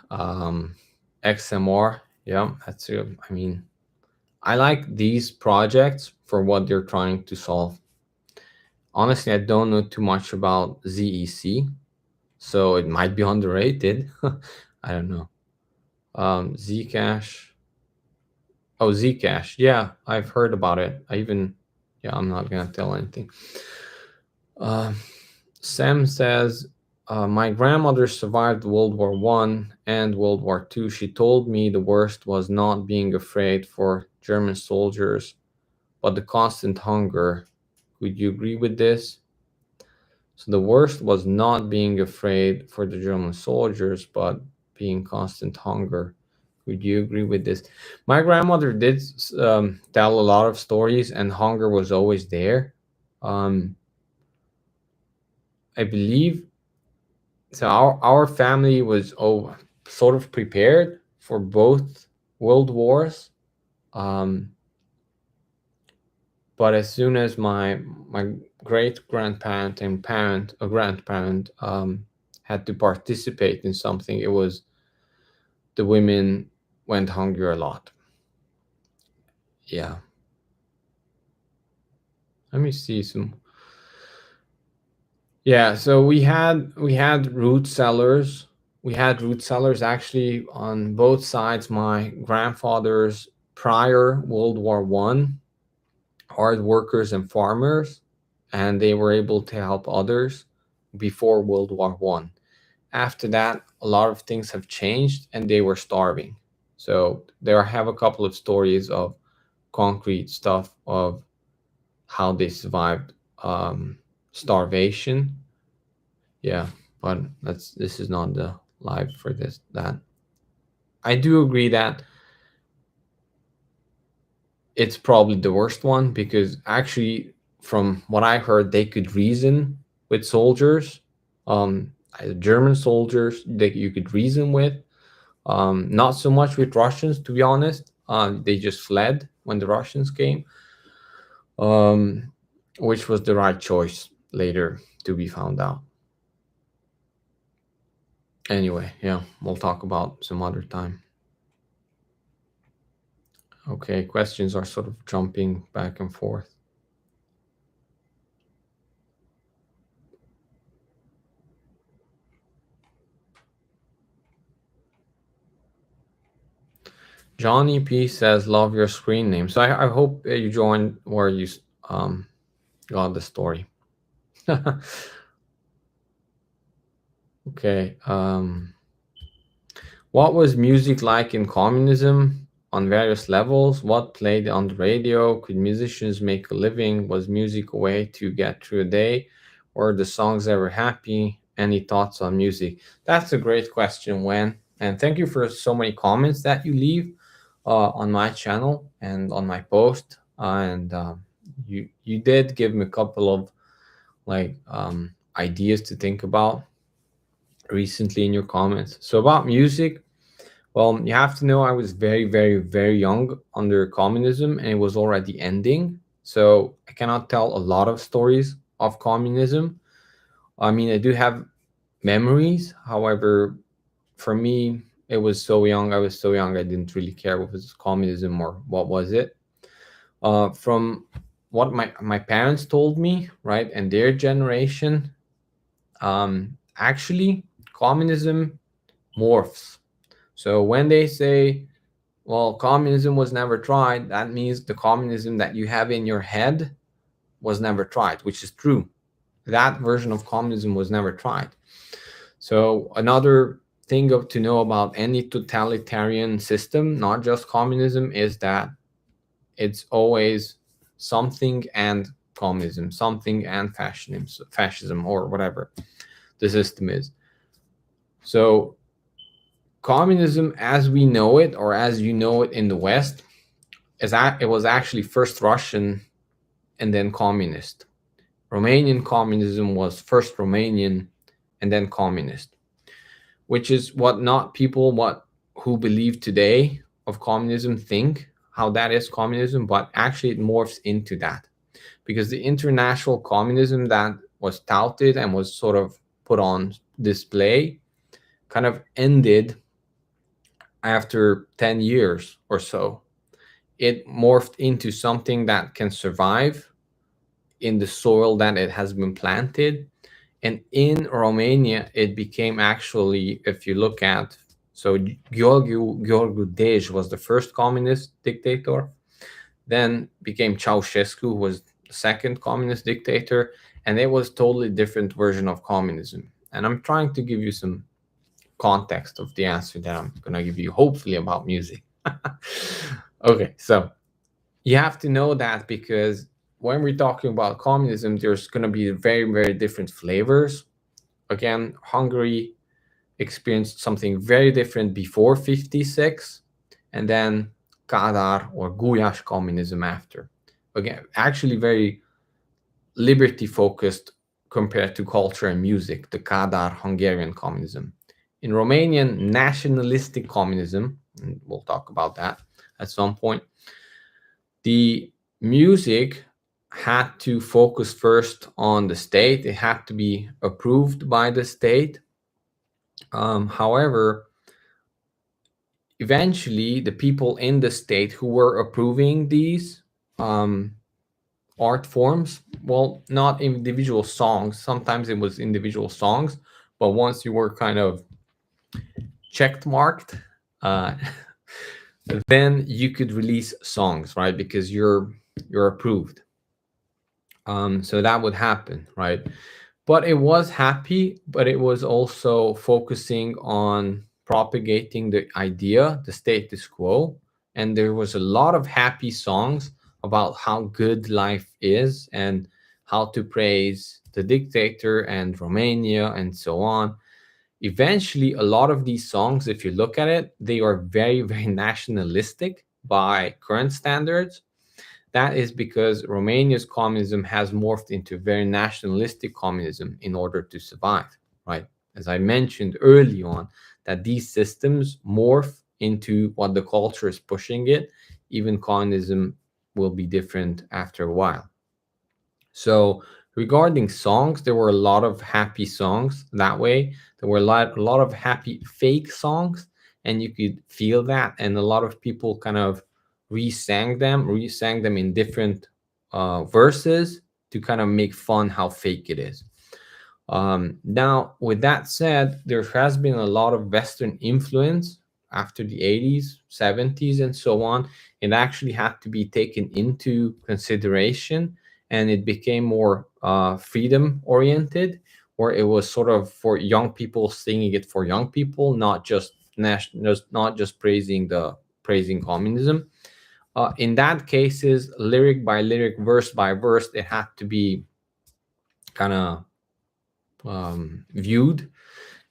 XMR, yeah, I mean, I like these projects for what they're trying to solve. Honestly, I don't know too much about ZEC, so it might be underrated. I don't know. Zcash. Oh, Zcash. Yeah, I've heard about it. Yeah, I'm not gonna tell anything. Uh, Sam says, my grandmother survived World War One and World War Two. She told me the worst was not being afraid for German soldiers, but the constant hunger. Would you agree with this? So the worst was not being afraid for the German soldiers, but being constant hunger. Would you agree with this? My grandmother did tell a lot of stories, and hunger was always there. Um, I believe so. Our family was sort of prepared for both world wars. Um, but as soon as my great grandparent and parent, a grandparent, had to participate in something, it was the women went hungry a lot. Yeah. Let me see some. Yeah, so we had root cellars. We had root cellars actually on both sides. My grandfather's prior World War One, hard workers and farmers, and they were able to help others before World War One. After that, a lot of things have changed, and they were starving. So there I have a couple of stories of concrete stuff of how they survived starvation. Yeah, but this is not the live for this that. I do agree that it's probably the worst one, because actually, from what I heard, they could reason with soldiers, um, German soldiers that you could reason with. Not so much with Russians, to be honest. They just fled when the Russians came, um, which was the right choice later to be found out. Anyway, yeah, we'll talk about some other time. Okay, questions are sort of jumping back and forth. Johnny P says, "Love your screen name." So I hope you joined where you um, got the story. Okay. What was music like in communism on various levels? What played on the radio? Could musicians make a living? Was music a way to get through a day? Were the songs ever happy? Any thoughts on music? That's a great question, Wen. And thank you for so many comments that you leave on my channel and on my post. And you did give me a couple of like ideas to think about recently in your comments. So about music, well, you have to know I was very, very, very young under communism and it was already ending. So I cannot tell a lot of stories of communism. I mean, I do have memories. However, for me, it was so young. I was so young. I didn't really care what was communism or what was it. From what my parents told me, right, and their generation, actually, communism morphs. So when they say, well, communism was never tried, that means the communism that you have in your head was never tried, which is true. That version of communism was never tried. So another thing to know about any totalitarian system, not just communism, is that it's always something and communism, something and fascism or whatever the system is. So communism as we know it, or as you know it in the West, it was actually first Russian and then communist. Romanian communism was first Romanian and then communist, which is what not people what who believe today of communism think how that is communism, but actually it morphs into that because the international communism that was touted and was sort of put on display kind of ended after 10 years or so. It morphed into something that can survive in the soil that it has been planted. And in Romania, it became actually, if you look at, so Gheorghe Dej was the first communist dictator, then became Ceausescu, who was the second communist dictator, and it was totally different version of communism. And I'm trying to give you some context of the answer that I'm going to give you, hopefully about music. Okay, so you have to know that because when we're talking about communism, there's going to be very, very different flavors. Again, Hungary experienced something very different before 56, and then Kadar or Gulyas communism after. Again, actually very liberty focused compared to culture and music, the Kadar Hungarian communism. In Romanian nationalistic communism, and we'll talk about that at some point, the music had to focus first on the state. It had to be approved by the state. However, eventually, the people in the state who were approving these art forms, well, not individual songs. Sometimes it was individual songs, but once you were kind of checked marked, uh, then you could release songs, right? Because you're approved. So that would happen, right? But it was happy, but it was also focusing on propagating the idea, the status quo. And there was a lot of happy songs about how good life is and how to praise the dictator and Romania and so on. Eventually, a lot of these songs, if you look at it, they are very, very nationalistic by current standards. That is because Romania's communism has morphed into very nationalistic communism in order to survive, right? As I mentioned early on, that these systems morph into what the culture is pushing it. Even communism will be different after a while. So regarding songs, there were a lot of happy songs that way. There were a lot of happy fake songs, and you could feel that. And a lot of people kind of resang them in different verses to kind of make fun how fake it is. Now, with that said, there has been a lot of Western influence after the 80s, 70s, and so on. It actually had to be taken into consideration, and it became more freedom oriented, where it was sort of for young people, singing it for young people, not just not just praising communism. In that cases, lyric by lyric, verse by verse, it had to be kind of viewed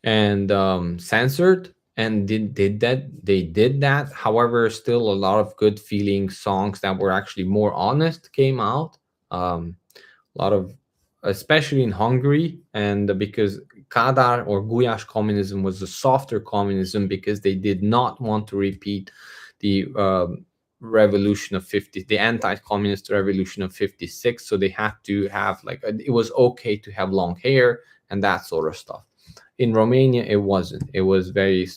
and censored, and they did that. However, still a lot of good feeling songs that were actually more honest came out. A lot of, especially in Hungary, and because Kadar or Gulyás communism was a softer communism, because they did not want to repeat the revolution of 50, the anti-communist revolution of 56. So they had to have like it was okay to have long hair and that sort of stuff. In Romania, it wasn't. It was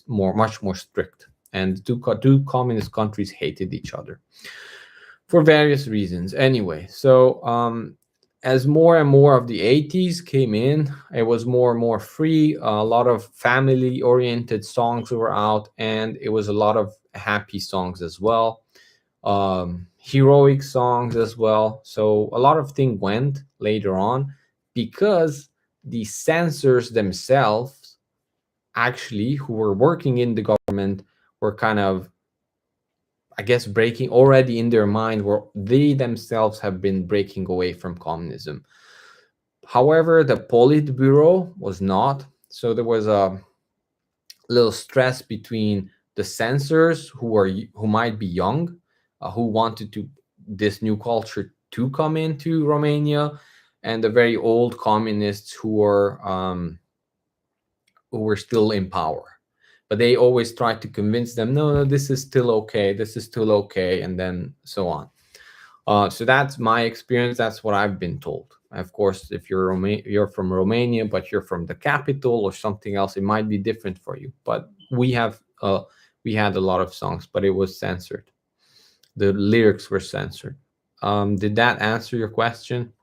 much more strict, and two communist countries hated each other for various reasons. Anyway, so as more and more of the 80s came in, it was more and more free. A lot of family-oriented songs were out, and it was a lot of happy songs as well, heroic songs as well. So a lot of things went later on because the censors themselves, actually, who were working in the government, were kind of, I guess, breaking already in their mind, where they themselves have been breaking away from communism. However, the Politburo was not. So there was a little stress between the censors who might be young, who wanted to this new culture to come into Romania, and the very old communists who were still in power. But they always tried to convince them, no, no, this is still okay, this is still okay, and then so on. So that's my experience. That's what I've been told. Of course, if you're from Romania, but you're from the capital or something else, it might be different for you. But we had a lot of songs, but it was censored. The lyrics were censored. Did that answer your question?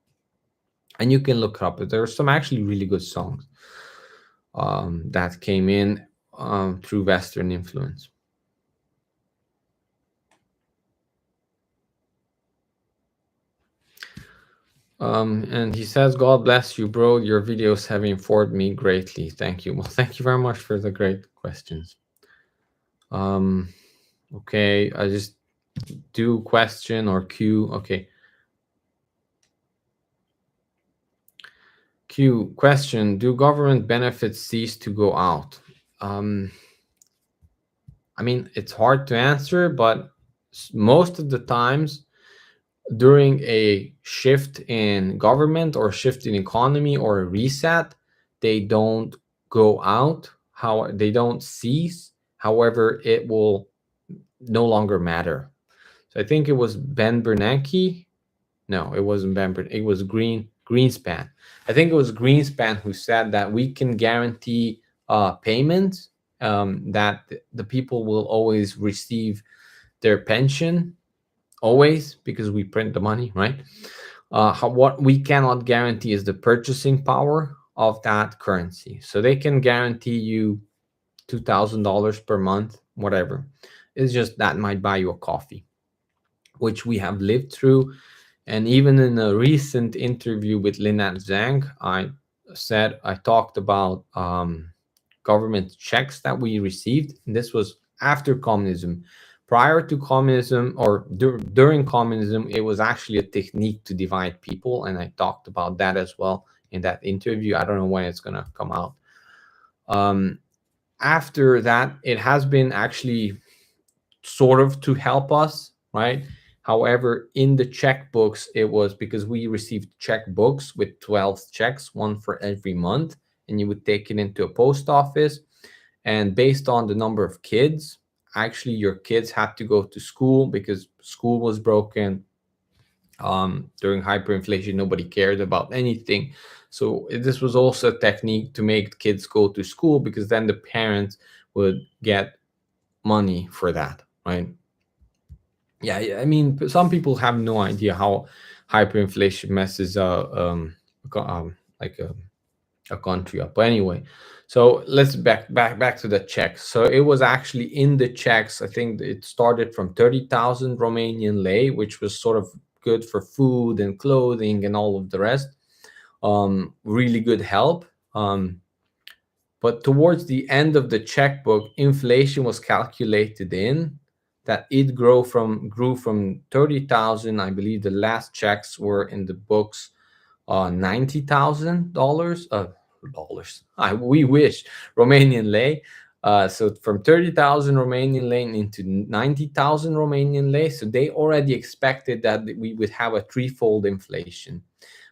And you can look it up. There are some actually really good songs that came in through Western influence. And he says, God bless you, bro. Your videos have informed me greatly. Thank you. Well, thank you very much for the great questions. Okay, I just do question or Q. Okay. Q question: do government benefits cease to go out? I mean, it's hard to answer, but most of the times during a shift in government or shift in economy or a reset, they don't go out. How they don't cease. However, it will no longer matter. So I think it was Ben Bernanke. No, it wasn't Ben Bernanke. It was Greenspan. I think it was Greenspan who said that we can guarantee payments, that the people will always receive their pension, always, because we print the money, right? What we cannot guarantee is the purchasing power of that currency. So they can guarantee you $2,000 per month, whatever. It's just that might buy you a coffee, which we have lived through. And even in a recent interview with Lynette Zhang, I talked about government checks that we received. And this was after communism. Prior to communism, or during communism, it was actually a technique to divide people. And I talked about that as well in that interview. I don't know when it's going to come out. After that, it has been actually sort of to help us, right? However, in the checkbooks, it was because we received checkbooks with 12 checks, one for every month, and you would take it into a post office. And based on the number of kids, actually your kids had to go to school because school was broken. During hyperinflation, nobody cared about anything. So this was also a technique to make kids go to school, because then the parents would get money for that, right? Yeah, I mean, some people have no idea how hyperinflation messes like a country up. But anyway, so let's back to the checks. So it was actually in the checks. I think it started from 30,000 Romanian lei, which was sort of good for food and clothing and all of the rest. Really good help. But towards the end of the checkbook, inflation was calculated in that it grew from 30,000. I believe the last checks were in the books $90,000 dollars. We wish Romanian lei. So from 30,000 Romanian lei into 90,000 Romanian lei. So they already expected that we would have a threefold inflation.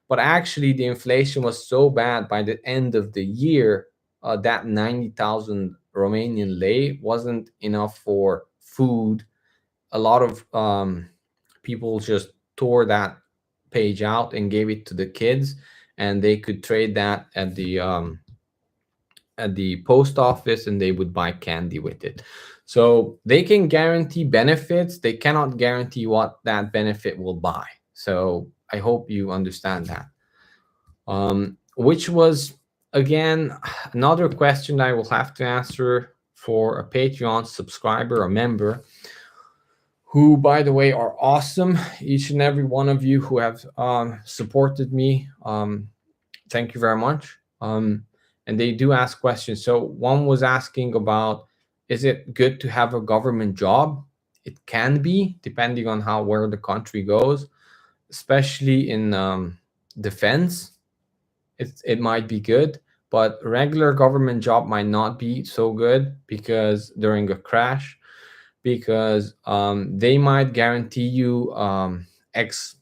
But actually, the inflation was so bad by the end of the year that 90,000 Romanian lei wasn't enough for food. A lot of people just tore that page out and gave it to the kids, and they could trade that at the post office, and they would buy candy with it. So they can guarantee benefits, they cannot guarantee what that benefit will buy. So I hope you understand that. Which was, again, another question I will have to answer for a Patreon subscriber, a member, who, by the way, are awesome. Each and every one of you who have supported me, thank you very much. And they do ask questions. So one was asking about, is it good to have a government job? It can be, depending on where the country goes, especially in defense. It might be good, but regular government job might not be so good because during a crash, because they might guarantee you X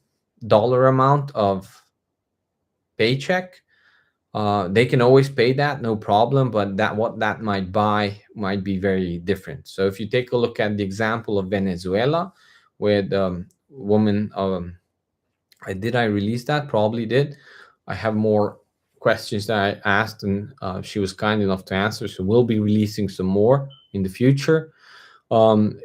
dollar amount of paycheck. They can always pay that, no problem, but what that might buy might be very different. So if you take a look at the example of Venezuela, with woman, did I release that? Probably did. I have more questions that I asked, and she was kind enough to answer. So we'll be releasing some more in the future.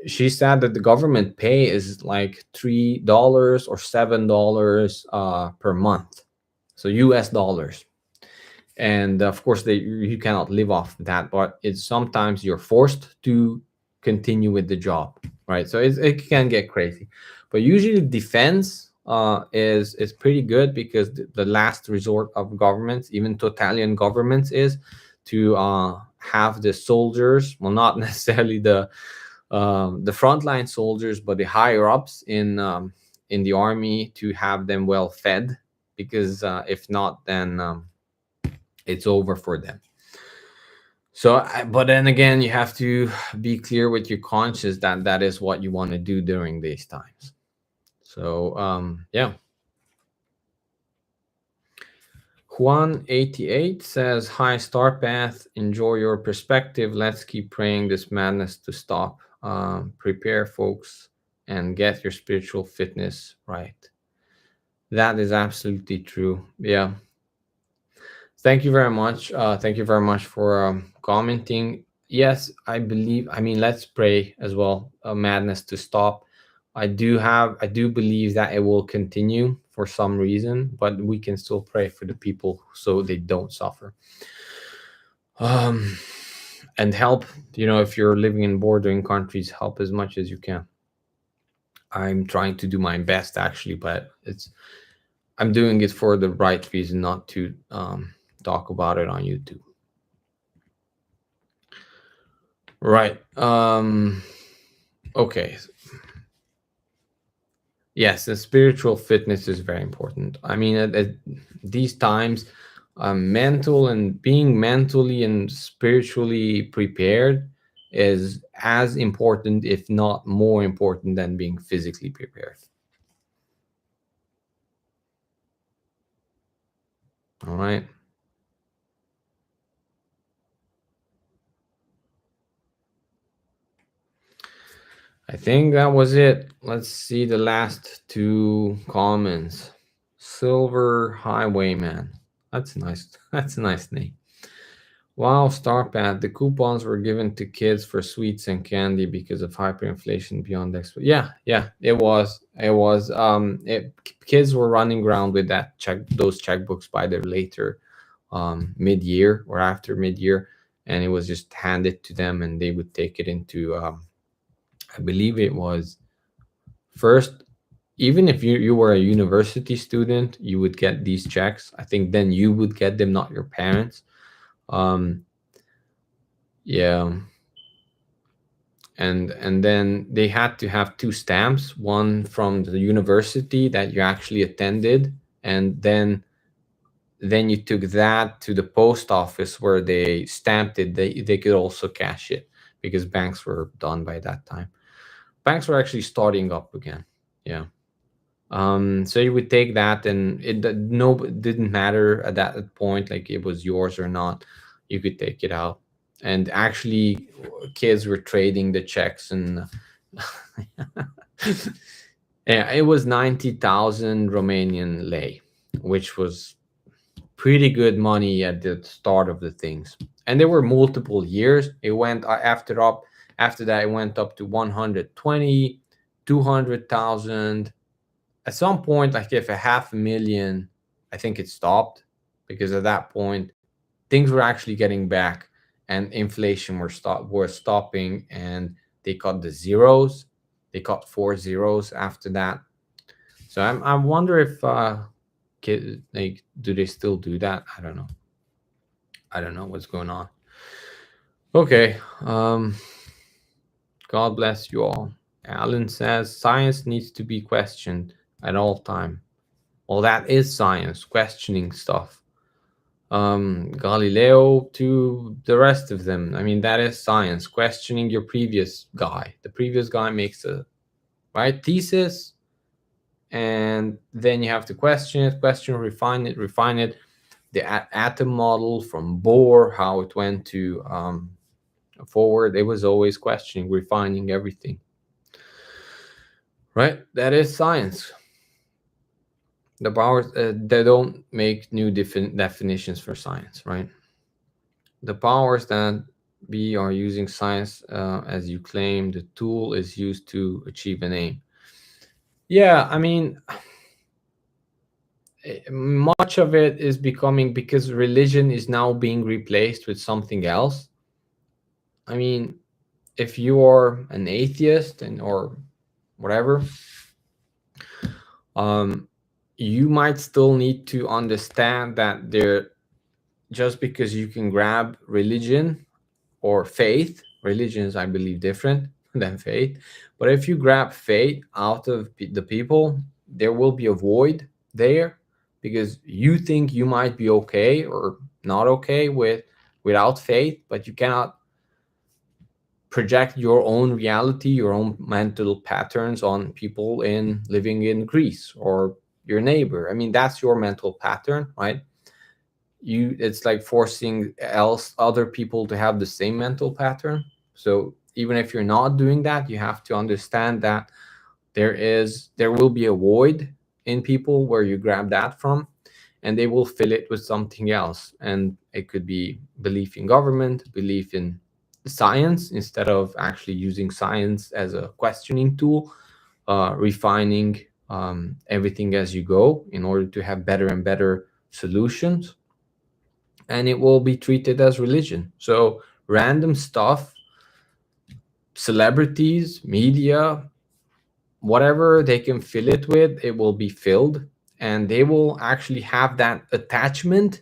She said that the government pay is like $3 or $7 per month, so US dollars. And of course, you cannot live off that, but it's sometimes you're forced to continue with the job, right? So it can get crazy, but usually defense is pretty good, because the last resort of governments, even totalitarian governments, is to have the soldiers, well, not necessarily the frontline soldiers, but the higher ups in the army, to have them well fed, because if not, then it's over for them. So, but then again, you have to be clear with your conscience that that is what you want to do during these times. So, yeah. Juan88 says, hi, Starpath. Enjoy your perspective. Let's keep praying this madness to stop. Prepare, folks, and get your spiritual fitness right. That is absolutely true. Yeah. Thank you very much. Thank you very much for commenting. Yes, I mean, let's pray as well. Madness to stop. I do believe that it will continue for some reason, but we can still pray for the people so they don't suffer. And help, if you're living in bordering countries, help as much as you can. I'm trying to do my best, actually, but I'm doing it for the right reason, not to talk about it on YouTube. Right. Okay. Yes, the spiritual fitness is very important. I mean, at these times, being mentally and spiritually prepared is as important, if not more important, than being physically prepared. All right. I think that was it. Let's see the last two comments. Silver Highwayman. That's nice. That's a nice name. Wow, Starpad. The coupons were given to kids for sweets and candy because of hyperinflation beyond Yeah, it was. Kids were running around with those checkbooks by the later mid-year or after mid-year, and it was just handed to them, and they would take it into I believe it was first, even if you were a university student, you would get these checks. I think then you would get them, not your parents. Yeah. And then they had to have two stamps, one from the university that you actually attended, and then you took that to the post office where they stamped it. They could also cash it because banks were done by that time. Banks were actually starting up again. Yeah. So you would take that, and it didn't matter at that point, like it was yours or not. You could take it out, and actually, kids were trading the checks, and yeah, it was 90,000 Romanian lei, which was pretty good money at the start of the things. And there were multiple years. It went after that. It went up to 120, 200,000. At some point, like if a 500,000, I think it stopped, because at that point things were actually getting back, and inflation were stopping, and they cut the zeros. They cut 4 zeros after that. So I wonder if like, do they still do that? I don't know. I don't know what's going on. Okay. God bless you all. Alan says science needs to be questioned at all time. Well, that is science, questioning stuff. Galileo to the rest of them. I mean, that is science, questioning your previous guy. The previous guy makes a right thesis, and then you have to question it, refine it, refine it. The atom model from Bohr, how it went to forward, it was always questioning, refining everything. Right? That is science. The powers, they don't make new definitions for science, right? The powers that be are using science as you claim. The tool is used to achieve an aim. Yeah, I mean, much of it is becoming, because religion is now being replaced with something else. I mean, if you are an atheist or whatever, you might still need to understand that just because you can grab religion or faith, religion is, I believe, different than faith. But if you grab faith out of the people, there will be a void there, because you think you might be okay or not okay without faith, but you cannot project your own reality, your own mental patterns on people living in Greece or your neighbor. I mean, that's your mental pattern, right? It's like forcing other people to have the same mental pattern. So even if you're not doing that, you have to understand that there will be a void in people where you grab that from, and they will fill it with something else. And it could be belief in government, belief in science, instead of actually using science as a questioning tool, refining everything as you go in order to have better and better solutions. And it will be treated as religion. So random stuff, celebrities, media, whatever they can fill it with, it will be filled, and they will actually have that attachment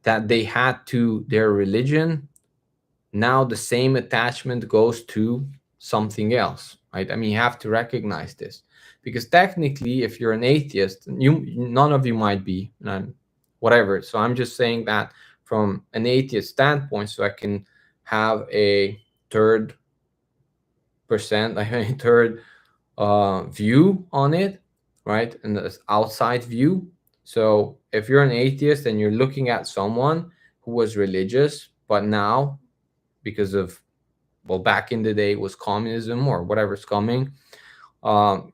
that they had to their religion. Now the same attachment goes to something else, right? I mean, you have to recognize this, because technically, if you're an atheist, none of you might be, whatever. So I'm just saying that from an atheist standpoint, so I can have a third percent, like a third view on it, right? And the outside view. So if you're an atheist and you're looking at someone who was religious, but now, because of, well, back in the day it was communism or whatever's coming,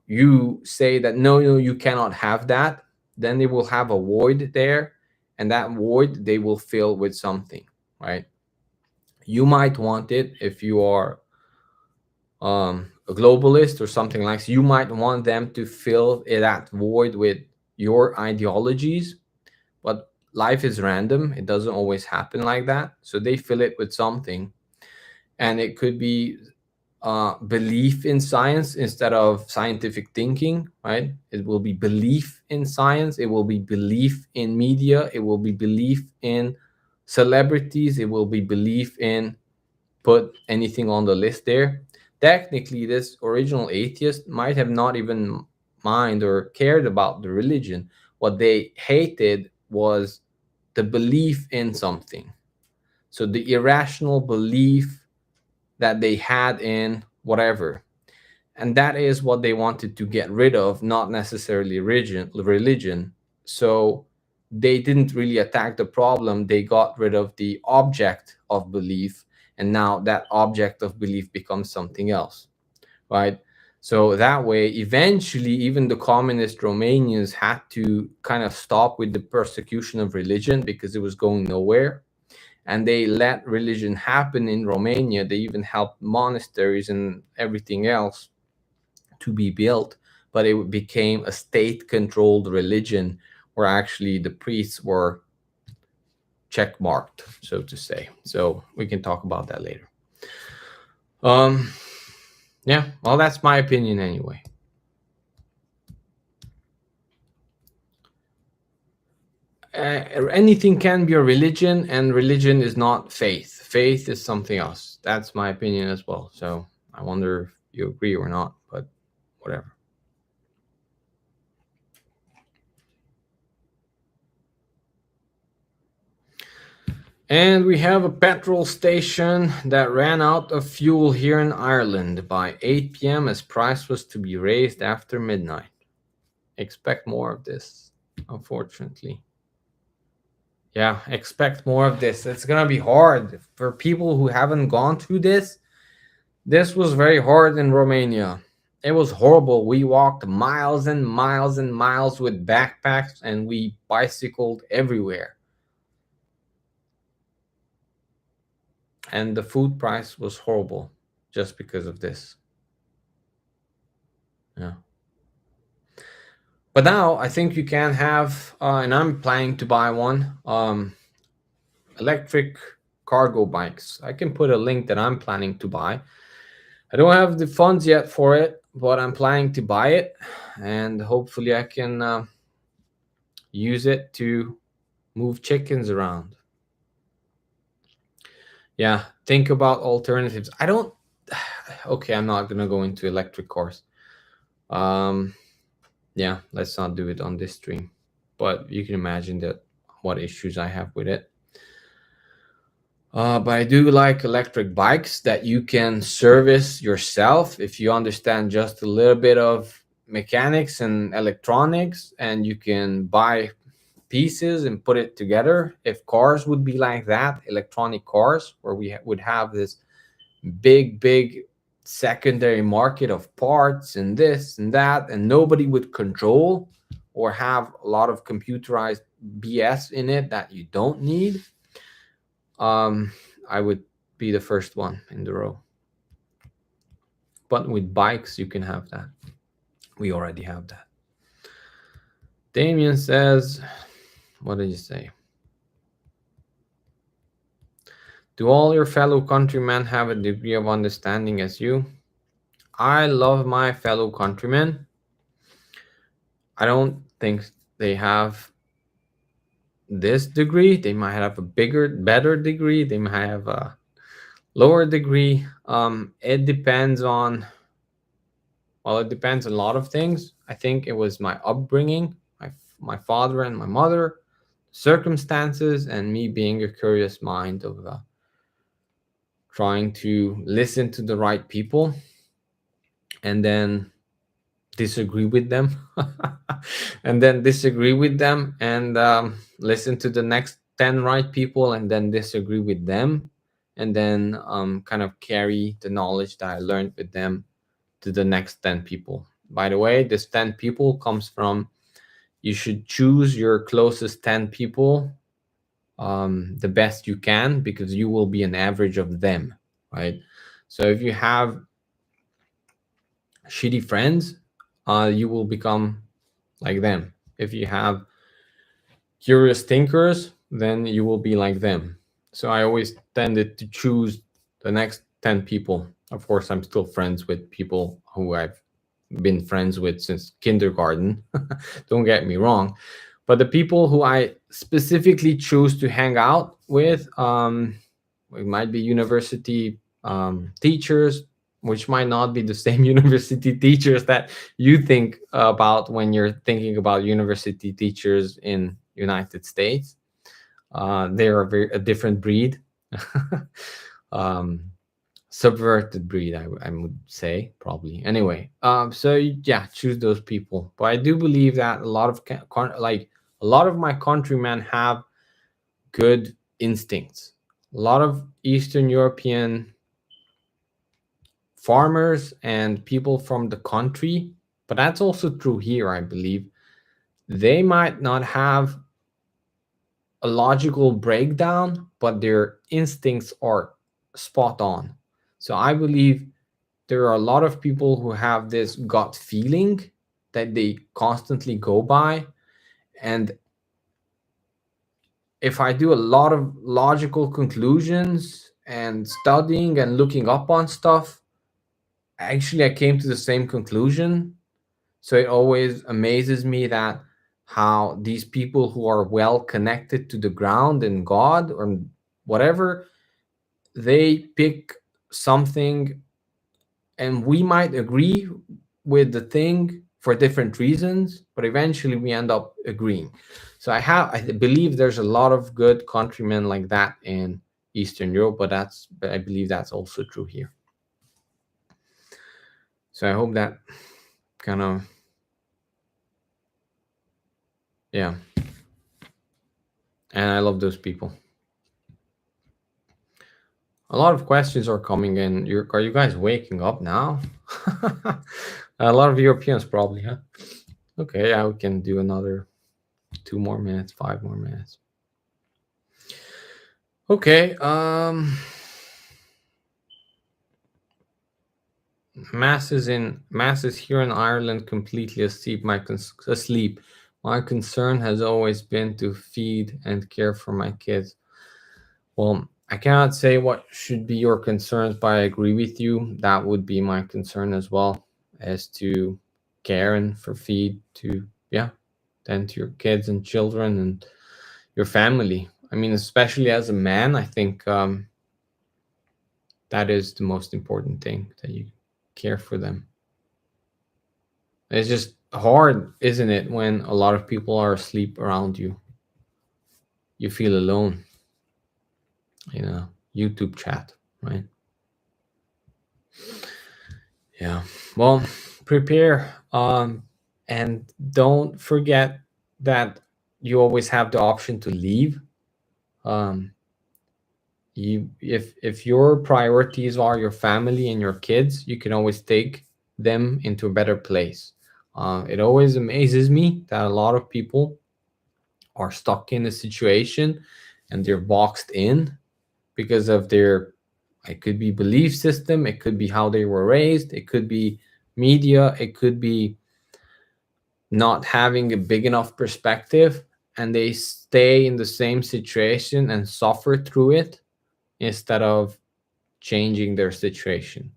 you say that no, you cannot have that, then they will have a void there, and that void they will fill with something, right? You might want it if you are a globalist or something like that. You might want them to fill that void with your ideologies, but life is random. It doesn't always happen like that. So they fill it with something, and it could be belief in science instead of scientific thinking, right? It will be belief in science. It will be belief in media. It will be belief in celebrities. It will be belief in put anything on the list there. Technically, this original atheist might have not even mind or cared about the religion. What they hated was the belief in something. So the irrational belief that they had in whatever. And that is what they wanted to get rid of, not necessarily religion. So they didn't really attack the problem. They got rid of the object of belief. And now that object of belief becomes something else, right? So that way, eventually, even the communist Romanians had to kind of stop with the persecution of religion because it was going nowhere. And they let religion happen in Romania. They even helped monasteries and everything else to be built, but it became a state-controlled religion where actually the priests were checkmarked, so to say. So we can talk about that later. Yeah, well, that's my opinion anyway. Anything can be a religion, and religion is not faith. Faith is something else. That's my opinion as well. So I wonder if you agree or not, but whatever. And we have a petrol station that ran out of fuel here in Ireland by 8 p.m. as price was to be raised after midnight. Expect more of this, unfortunately. Yeah, expect more of this. It's going to be hard for people who haven't gone through this. This was very hard in Romania. It was horrible. We walked miles and miles and miles with backpacks, and we bicycled everywhere. And the food price was horrible just because of this. Yeah. But now I think you can have, and I'm planning to buy one, electric cargo bikes. I can put a link that I'm planning to buy. I don't have the funds yet for it, but I'm planning to buy it, and hopefully I can use it to move chickens around. Yeah, think about alternatives. I don't. Okay, I'm not gonna go into electric cars. Yeah, let's not do it on this stream. But you can imagine that what issues I have with it. But I do like electric bikes that you can service yourself if you understand just a little bit of mechanics and electronics, and you can buy pieces and put it together. If cars would be like that, electronic cars, where we would have this big secondary market of parts and this and that, and nobody would control or have a lot of computerized BS in it that you don't need, I would be the first one in the row. But with bikes, you can have that. We already have that. Damien says, what did you say? Do all your fellow countrymen have a degree of understanding as you? I love my fellow countrymen. I don't think they have this degree. They might have a better degree. They might have a lower degree. It depends on, well, it depends on a lot of things. I think it was my upbringing, my father and my mother, circumstances, and me being a curious mind of trying to listen to the right people and then disagree with them and then disagree with them and listen to the next 10 right people and then disagree with them and then kind of carry the knowledge that I learned with them to the next 10 people. By the way, this 10 people comes from, you should choose your closest 10 people the best you can, because you will be an average of them, right? So if you have shitty friends, you will become like them. If you have curious thinkers, then you will be like them. So I always tended to choose the next 10 people. Of course, I'm still friends with people who I've been friends with since kindergarten. Don't get me wrong. But the people who I specifically choose to hang out with, it might be university teachers, which might not be the same university teachers that you think about when you're thinking about university teachers in United States. They are a different breed. um, Subverted breed, I would say, probably. Anyway, so yeah, choose those people. But I do believe that a lot of like a lot of my countrymen have good instincts. A lot of Eastern European farmers and people from the country, but that's also true here, I believe. They might not have a logical breakdown, but their instincts are spot on. So I believe there are a lot of people who have this gut feeling that they constantly go by. And if I do a lot of logical conclusions and studying and looking up on stuff, actually I came to the same conclusion. So it always amazes me that how these people who are well connected to the ground and God or whatever, they pick something, and we might agree with the thing for different reasons, but eventually we end up agreeing. So I believe there's a lot of good countrymen like that in Eastern Europe, but I believe that's also true here. So I hope that kind of, yeah. And I love those people. A lot of questions are coming in. Are you guys waking up now? A lot of Europeans probably, huh? Okay, yeah, we can do another 2 more minutes, 5 more minutes. Okay, masses here in Ireland completely asleep. Asleep. My concern has always been to feed and care for my kids. Well, I cannot say what should be your concerns, but I agree with you. That would be my concern as well, as to care and for feed to, yeah, tend to your kids and children and your family. I mean, especially as a man, I think that is the most important thing, that you care for them. It's just hard, isn't it, when a lot of people are asleep around you? You feel alone in a YouTube chat, right? Yeah. Well, prepare, and don't forget that you always have the option to leave. Um, if your priorities are your family and your kids, you can always take them into a better place. It always amazes me that a lot of people are stuck in a situation and they're boxed in because of their, it could be belief system, it could be how they were raised, it could be media, it could be not having a big enough perspective, and they stay in the same situation and suffer through it instead of changing their situation.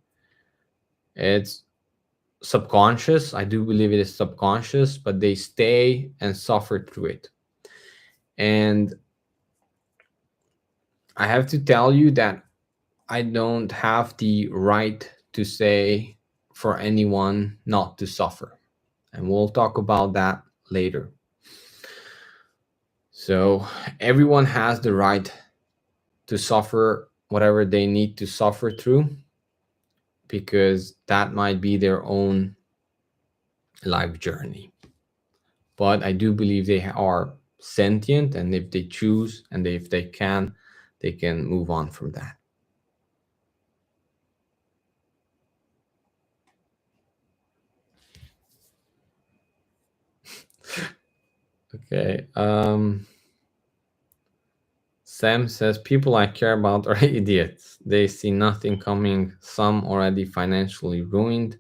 It's subconscious. I do believe it is subconscious, but they stay and suffer through it. And I have to tell you that I don't have the right to say for anyone not to suffer. And we'll talk about that later. So everyone has the right to suffer whatever they need to suffer through, because that might be their own life journey. But I do believe they are sentient, and if they choose and if they can move on from that. Okay. Sam says people I care about are idiots. They see nothing coming. Some already financially ruined.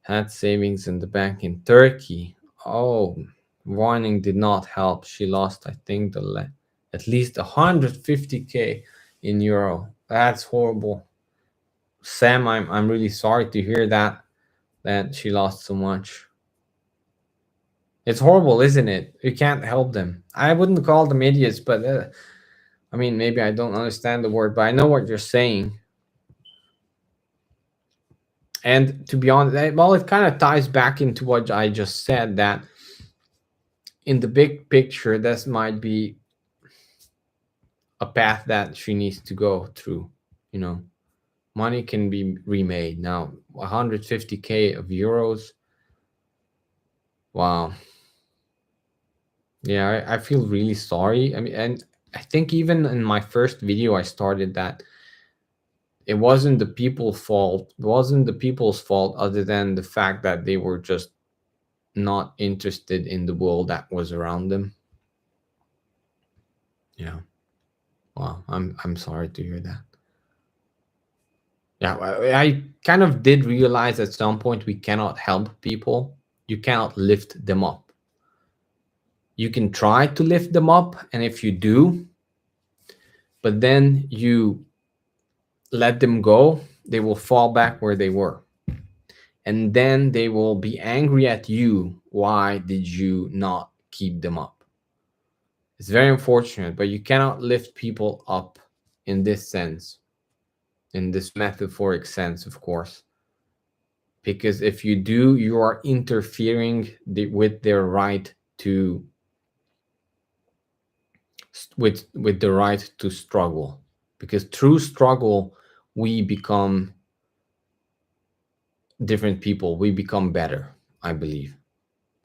Had savings in the bank in Turkey. Oh, warning did not help. She lost, I think, at least 150K in euro. That's horrible. Sam, I'm really sorry to hear that she lost so much. It's horrible, isn't it? You can't help them. I wouldn't call them idiots, but I mean, maybe I don't understand the word, but I know what you're saying. And to be honest, well, it kind of ties back into what I just said, that in the big picture, this might be a path that she needs to go through. You know, money can be remade. Now, 150K of euros. Wow. Yeah, I feel really sorry. I mean, and I think even in my first video, I started that it wasn't the people's fault. It wasn't the people's fault, other than the fact that they were just not interested in the world that was around them. Yeah. Wow. I'm sorry to hear that. Yeah, I kind of did realize at some point we cannot help people. You cannot lift them up. You can try to lift them up, and if you do, but then you let them go, they will fall back where they were. And then they will be angry at you. Why did you not keep them up? It's very unfortunate, but you cannot lift people up in this sense, in this metaphoric sense, of course. Because if you do, you are interfering with their right to with the right to struggle. Because through struggle, we become different people. We become better, I believe.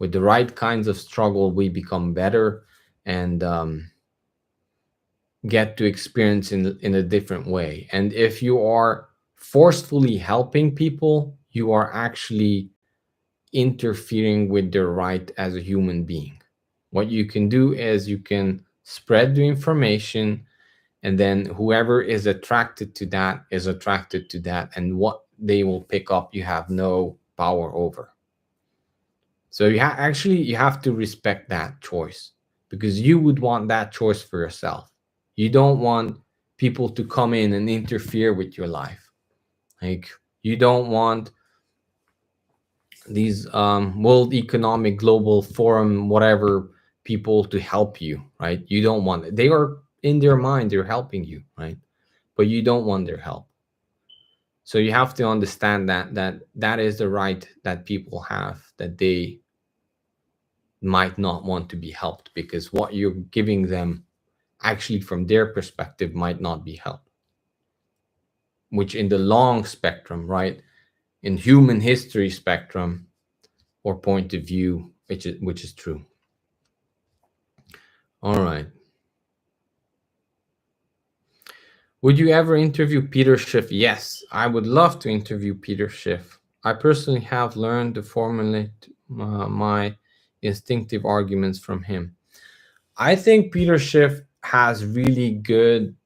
With the right kinds of struggle, we become better, and get to experience in a different way. And if you are forcefully helping people, you are actually interfering with their right as a human being. What you can do is you can spread the information, and then whoever is attracted to that is attracted to that, and what they will pick up, you have no power over. So actually you have to respect that choice, because you would want that choice for yourself. You don't want people to come in and interfere with your life. Like, you don't want these World Economic Global Forum, whatever, people to help you, right? You don't want it. They are, in their mind, they're helping you, right? But you don't want their help. So you have to understand that is the right that people have, that they might not want to be helped, because what you're giving them, actually from their perspective, might not be help. Which in the long spectrum, right, in human history spectrum or point of view, which is true. All right. Would you ever interview Peter Schiff? Yes, I would love to interview Peter Schiff. I personally have learned to formulate my instinctive arguments from him. I think Peter Schiff has really good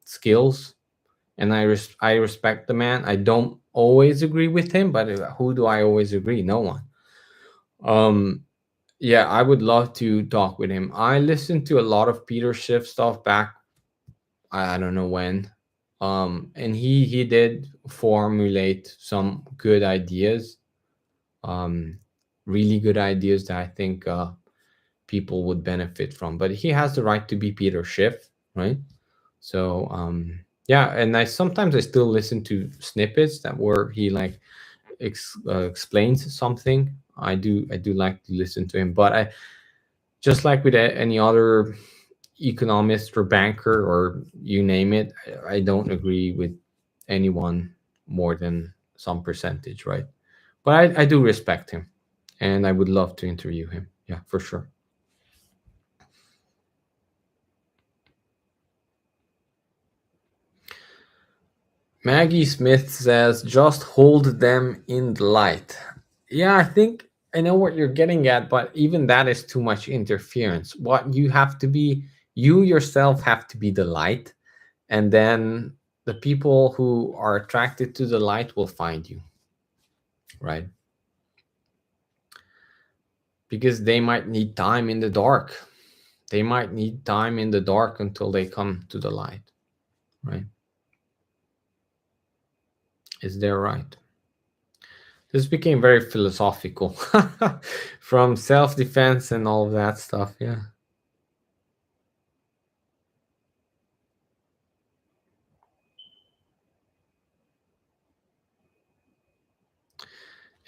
skills, and I respect the man. I don't always agree with him, but who do I always agree? No one. Yeah, I would love to talk with him. I listened to a lot of Peter Schiff stuff back, I don't know when. And he did formulate some good ideas. Really good ideas that I think people would benefit from. But he has the right to be Peter Schiff, right? So yeah, and I sometimes I still listen to snippets that where he like explains something. I do like to listen to him, but I just like with any other economist or banker or you name it, I don't agree with anyone more than some percentage, right? But I do respect him, and I would love to interview him. Yeah, for sure. Maggie Smith says, just hold them in the light. Yeah, I think I know what you're getting at, but even that is too much interference. What you have to be, you yourself have to be the light, and then the people who are attracted to the light will find you, right? Because they might need time in the dark. They might need time in the dark until they come to the light, right? Is there right? This became very philosophical from self-defense and all of that stuff. Yeah.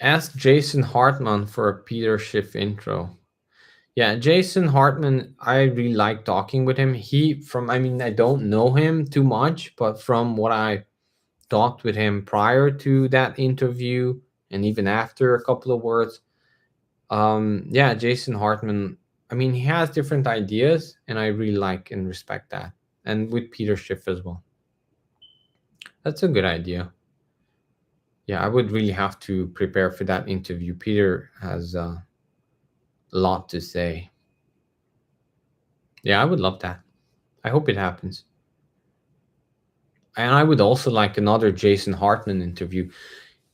Ask Jason Hartman for a Peter Schiff intro. Yeah, Jason Hartman, I really like talking with him. I mean, I don't know him too much, but from what I talked with him prior to that interview and even after a couple of words, yeah, Jason Hartman, I mean, he has different ideas, and I really like and respect that. And with Peter Schiff as well. That's a good idea. Yeah, I would really have to prepare for that interview. Peter has a lot to say. Yeah, I would love that. I hope it happens. And I would also like another Jason Hartman interview.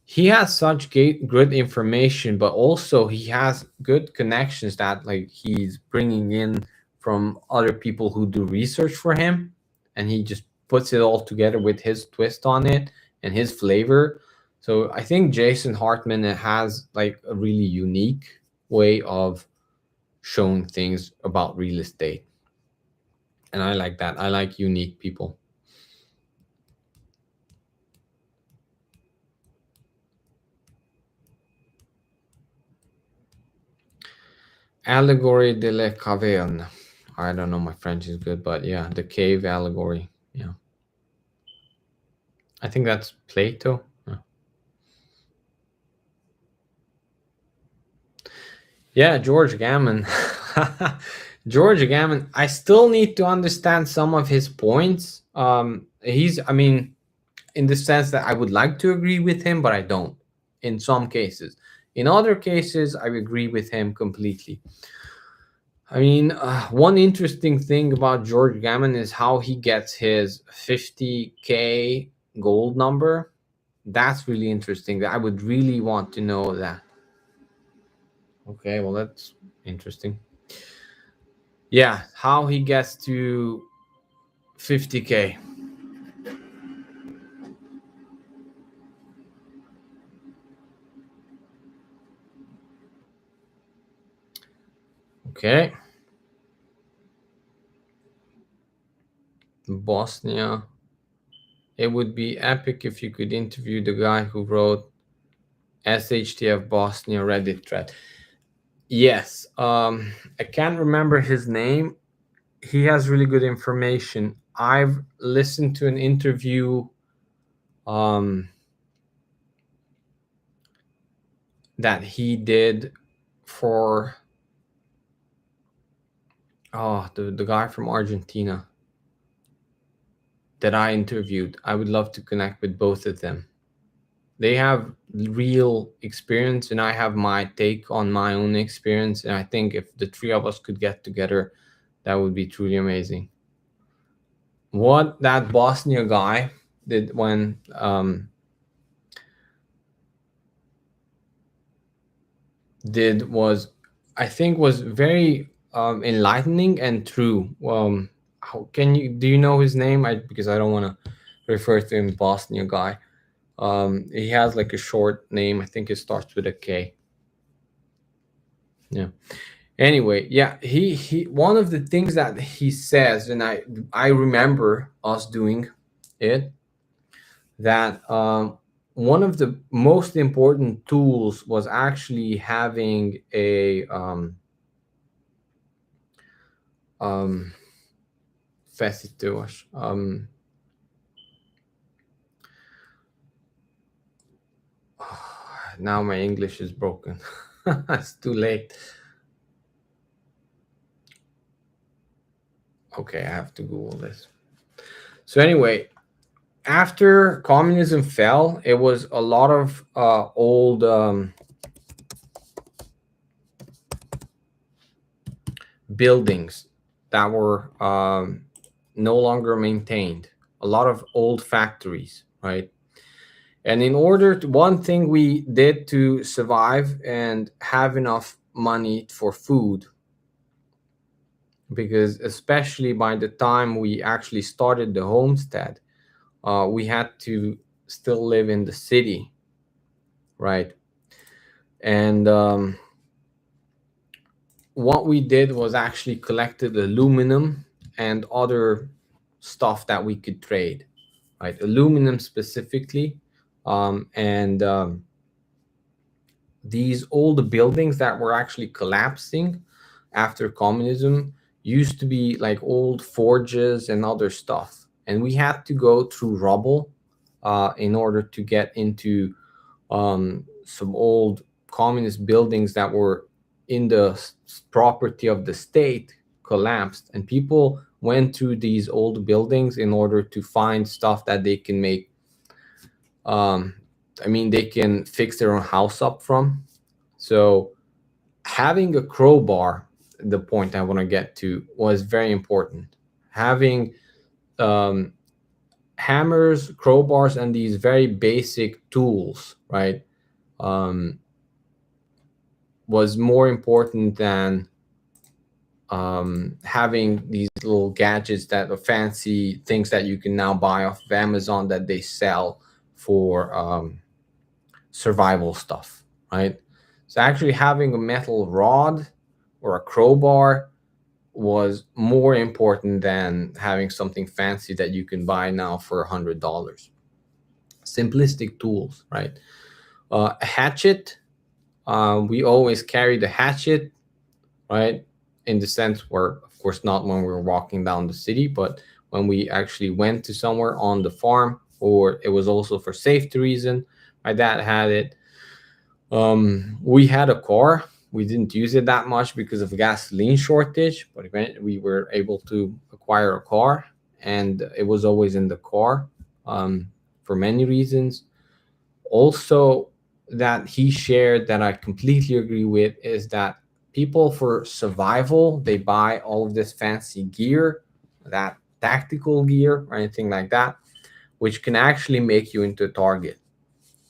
He has such good information, but also he has good connections that like he's bringing in from other people who do research for him, and he just puts it all together with his twist on it and his flavor. So I think Jason Hartman has like a really unique way of showing things about real estate, and I like that. I like unique people. Allegory de la Caverne. I don't know, my French is good, but yeah, the cave allegory. Yeah, I think that's Plato. Yeah, George Gammon. George Gammon. I still need to understand some of his points. I mean, in the sense that I would like to agree with him, but I don't. In some cases, in other cases, I agree with him completely. I mean, one interesting thing about George Gammon is how he gets his 50K gold number. That's really interesting. I would really want to know that. Okay, well, that's interesting. Yeah, how he gets to 50K. Okay, Bosnia. It would be epic if you could interview the guy who wrote SHTF Bosnia Reddit thread. Yes, I can't remember his name. He has really good information. I've listened to an interview um, that he did for the guy from Argentina that I interviewed. I would love to connect with both of them. They have real experience, and I have my take on my own experience. And I think if the three of us could get together, that would be truly amazing. What that Bosnia guy did when did was, I think, was very enlightening and true. How can you do you know his name? Because I don't want to refer to him Bosnia guy. He has like a short name. I think it starts with a K. Yeah. Anyway, yeah, he one of the things that he says, and I remember us doing it, that one of the most important tools was actually having a um, feszítős. Now my English is broken. It's too late. Okay, I have to Google this. So anyway, after communism fell, it was a lot of old buildings that were no longer maintained. A lot of old factories, right? And in order to, one thing we did to survive and have enough money for food, because especially by the time we actually started the homestead, we had to still live in the city, right? And what we did was actually collected aluminum and other stuff that we could trade, right? Aluminum specifically, and these old buildings that were actually collapsing after communism used to be like old forges and other stuff, and we had to go through rubble in order to get into some old communist buildings that were in the property of the state collapsed, and people went through these old buildings in order to find stuff that they can make um, they can fix their own house up from. So having a crowbar, the point I want to get to, was very important. Having um, hammers, crowbars, and these very basic tools, right, um, was more important than having these little gadgets that are fancy things that you can now buy off of Amazon that they sell for survival stuff, right? So actually having a metal rod or a crowbar was more important than having something fancy that you can buy now for $100. Simplistic tools, right? A hatchet. We always carry the hatchet, right? In the sense where, of course, not when we were walking down the city, but when we actually went to somewhere on the farm, or it was also for safety reason. My dad had it. We had a car. We didn't use it that much because of gasoline shortage, but we were able to acquire a car, and it was always in the car for many reasons. Also, that he shared that I completely agree with is that people, for survival, they buy all of this fancy gear, that tactical gear or anything like that, which can actually make you into a target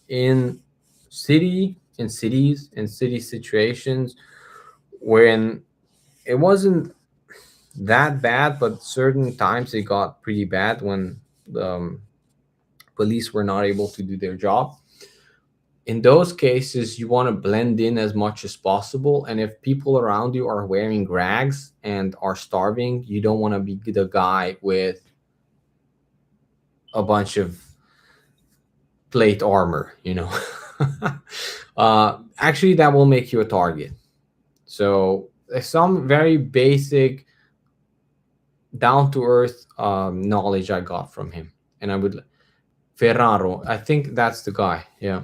in city situations when it wasn't that bad, but certain times it got pretty bad when the police were not able to do their job. In those cases, you want to blend in as much as possible, and if people around you are wearing rags and are starving, you don't want to be the guy with a bunch of plate armor, actually that will make you a target. So some very basic down to earth knowledge I got from him. And I would Ferraro, I think that's the guy. Yeah.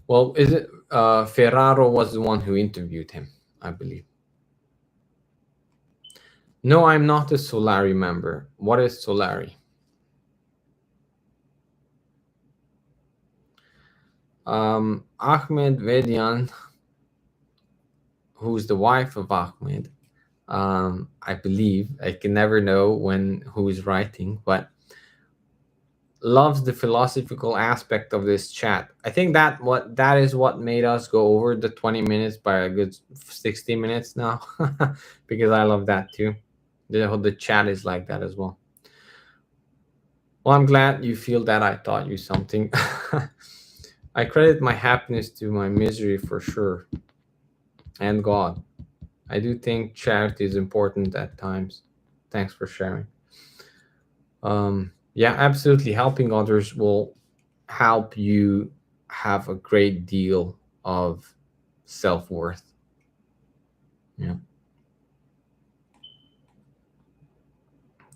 Well, is it Ferraro was the one who interviewed him, I believe. No, I'm not a Solari member. What is Solari? Ahmed Vedian, who's the wife of Ahmed, I believe, I can never know who is writing, but loves the philosophical aspect of this chat. I think that is what made us go over the 20 minutes by a good 60 minutes now, because I love that too. The chat is like that as well. Well, I'm glad you feel that I taught you something. I credit my happiness to my misery for sure, and God. I do think charity is important at times. Thanks for sharing. Yeah, absolutely. Helping others will help you have a great deal of self-worth. Yeah.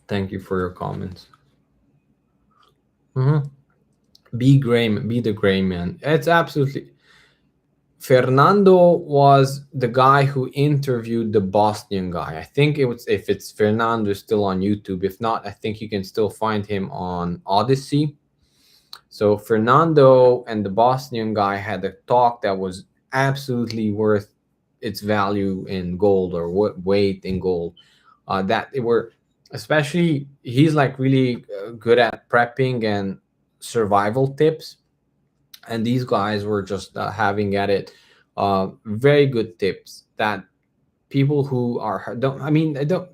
Thank you for your comments. Mm-hmm. Be the gray man. It's absolutely. Fernando was the guy who interviewed the Bosnian guy. I think if it's Fernando still on YouTube. If not, I think you can still find him on Odyssey. So Fernando and the Bosnian guy had a talk that was absolutely worth its value in gold, or what weight in gold. That they were, especially he's like really good at prepping and survival tips, and these guys were just having at it very good tips that people who are don't I mean I don't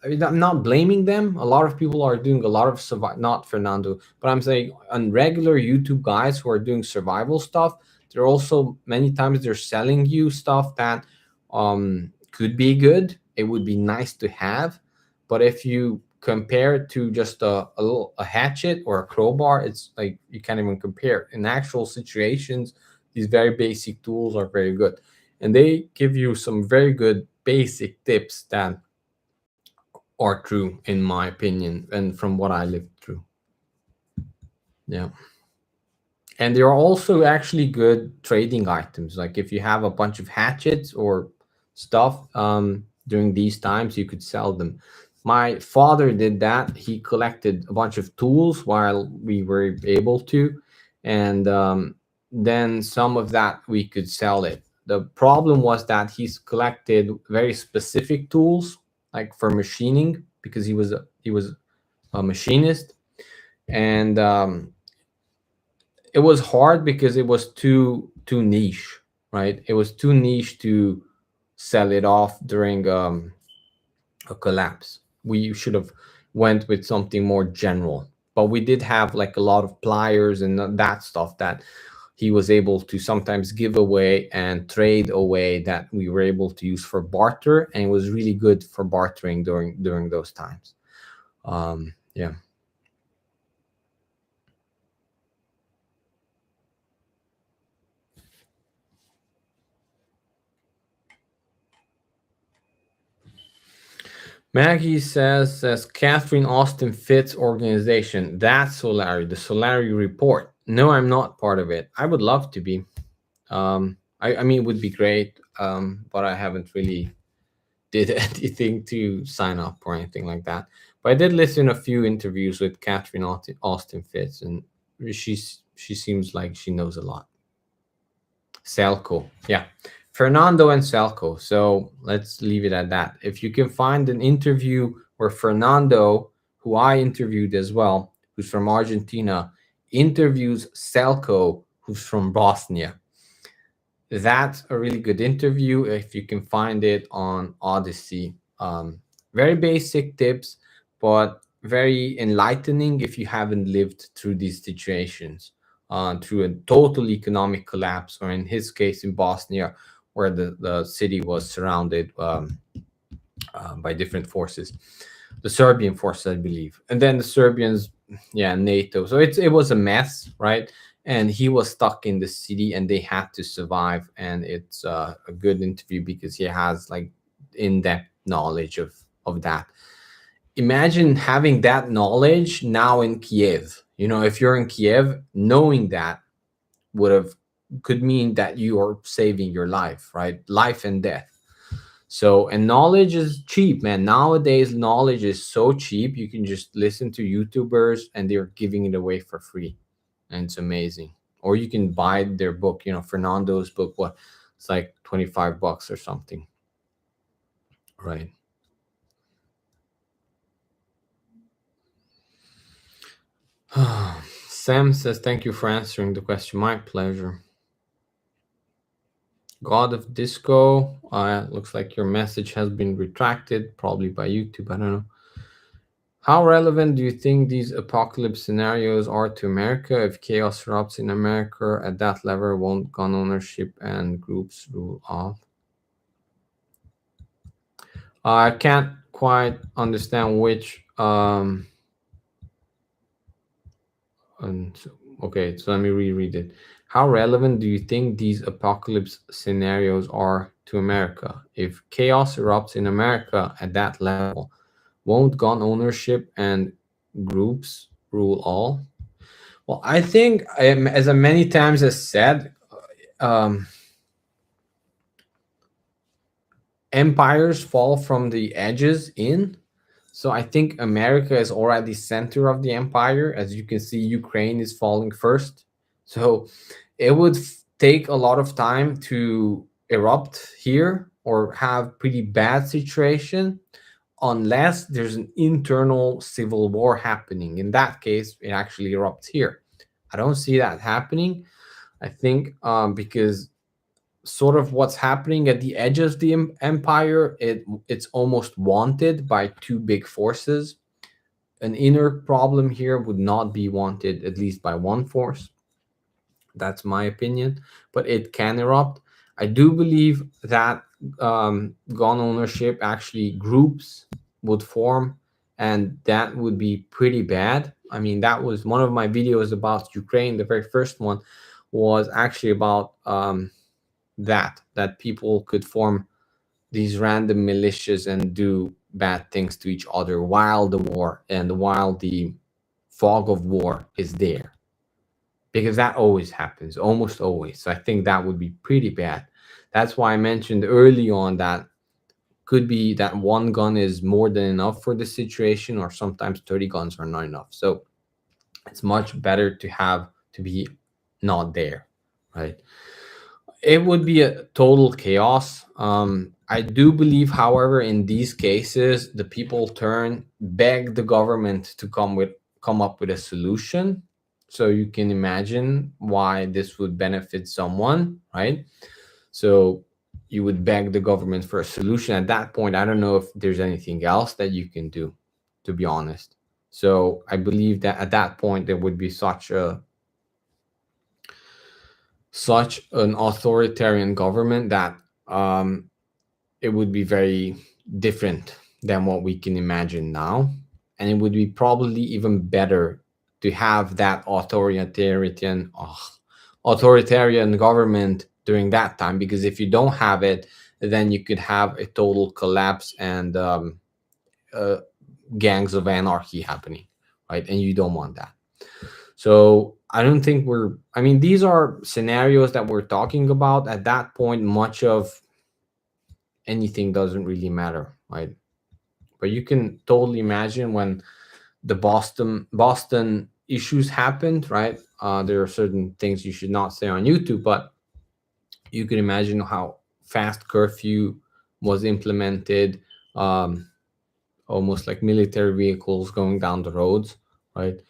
I mean, I'm not blaming them. A lot of people are doing a lot of not Fernando, but I'm saying on regular YouTube guys who are doing survival stuff, they're also many times they're selling you stuff that could be good. It would be nice to have, but if you compare it to just a hatchet or a crowbar, it's like you can't even compare. In actual situations, these very basic tools are very good, and they give you some very good basic tips that are true in my opinion and from what I lived through. Yeah. And there are also actually good trading items. Like if you have a bunch of hatchets or stuff during these times, you could sell them. My father did that. He collected a bunch of tools while we were able to, and then some of that we could sell it. The problem was that he's collected very specific tools, like for machining, because he was a machinist, and it was hard because it was too niche, right? It was too niche to sell it off during a collapse. We should have went with something more general, but we did have like a lot of pliers and that stuff that he was able to sometimes give away and trade away, that we were able to use for barter, and it was really good for bartering during those times. Yeah. Maggie says Catherine Austin Fitts organization. That's Solari, the Solari report. No, I'm not part of it. I would love to be. I mean, it would be great, but I haven't really did anything to sign up or anything like that. But I did listen a few interviews with Catherine Austin Fitts, and she seems like she knows a lot. Selco. Yeah. Fernando and Selco. So let's leave it at that. If you can find an interview where Fernando, who I interviewed as well, who's from Argentina, interviews Selco, who's from Bosnia, that's a really good interview if you can find it on Odyssey. Very basic tips, but very enlightening if you haven't lived through these situations, through a total economic collapse, or in his case, in Bosnia, where the city was surrounded by different forces, the Serbian forces, I believe, and then the Serbians, yeah, NATO. So it was a mess, right? And he was stuck in the city, and they had to survive. And it's a good interview because he has like in-depth knowledge of that. Imagine having that knowledge now in Kiev. You know, if you're in Kiev, knowing that would have could mean that you are saving your life, right? Life and death. So, and knowledge is cheap, man. Nowadays, knowledge is so cheap. You can just listen to YouTubers and they're giving it away for free. And it's amazing. Or you can buy their book, you know, Fernando's book. What? It's like $25 or something. Right. Sam says, thank you for answering the question. My pleasure. God of Disco, looks like your message has been retracted, probably by YouTube. I don't know. How relevant do you think these apocalypse scenarios are to America? If chaos erupts in America at that level, won't gun ownership and groups rule off? I can't quite understand which. Okay, so let me reread it. How relevant do you think these apocalypse scenarios are to America? If chaos erupts in America at that level, won't gun ownership and groups rule all? Well, I think, as I many times has said, um, empires fall from the edges in. So I think America is already center of the empire. As you can see, Ukraine is falling first. So it would take a lot of time to erupt here or have pretty bad situation, unless there's an internal civil war happening. In that case, it actually erupts here. I don't see that happening. I think because sort of what's happening at the edge of the empire, it's almost wanted by two big forces. An inner problem here would not be wanted at least by one force. That's my opinion, but it can erupt. I do believe that gun ownership, actually groups would form and that would be pretty bad. I mean, that was one of my videos about Ukraine. The very first one was actually about that people could form these random militias and do bad things to each other while the war and while the fog of war is there, because that always happens, almost always. So I think that would be pretty bad. That's why I mentioned early on that could be that one gun is more than enough for the situation, or sometimes 30 guns are not enough. So it's much better to have to be not there, right? It would be a total chaos. I do believe, however, in these cases, the people beg the government to come up with a solution. So you can imagine why this would benefit someone, right? So you would beg the government for a solution. At that point, I don't know if there's anything else that you can do, to be honest. So I believe that at that point there would be such an authoritarian government that it would be very different than what we can imagine now, and it would be probably even better to have that authoritarian government during that time, because if you don't have it, then you could have a total collapse and uh, gangs of anarchy happening, right? And you don't want that. So I don't think I mean, these are scenarios that we're talking about. At that point, much of anything doesn't really matter, right? But you can totally imagine when the Boston issues happened, right? There are certain things you should not say on YouTube, but you can imagine how fast curfew was implemented, um, almost like military vehicles going down the roads, right?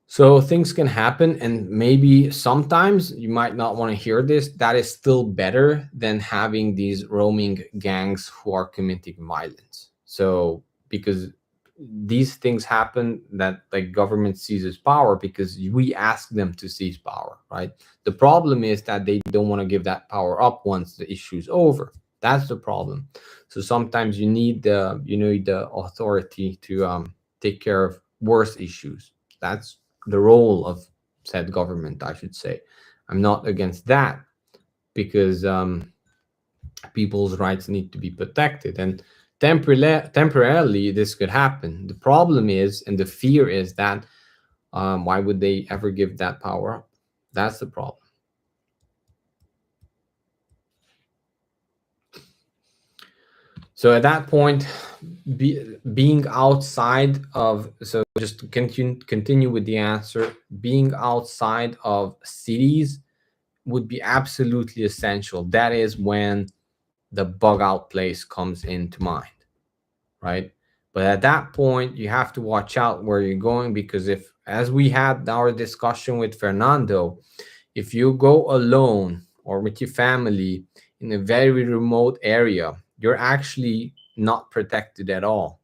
So things can happen, and maybe sometimes you might not want to hear this. That is still better than having these roaming gangs who are committing violence. So because these things happen, that like government seizes power because we ask them to seize power, right? The problem is that they don't want to give that power up once the issue's over. That's the problem. So sometimes you need the authority to take care of worse issues. That's the role of said government, I should say. I'm not against that, because people's rights need to be protected, and temporarily this could happen. The problem is, and the fear is that why would they ever give that power up? That's the problem. So at that point, being outside of, so just to continue with the answer, being outside of cities would be absolutely essential. That is when the bug out place comes into mind, right? But at that point, you have to watch out where you're going, because if, as we had our discussion with Fernando, if you go alone or with your family in a very remote area, you're actually not protected at all.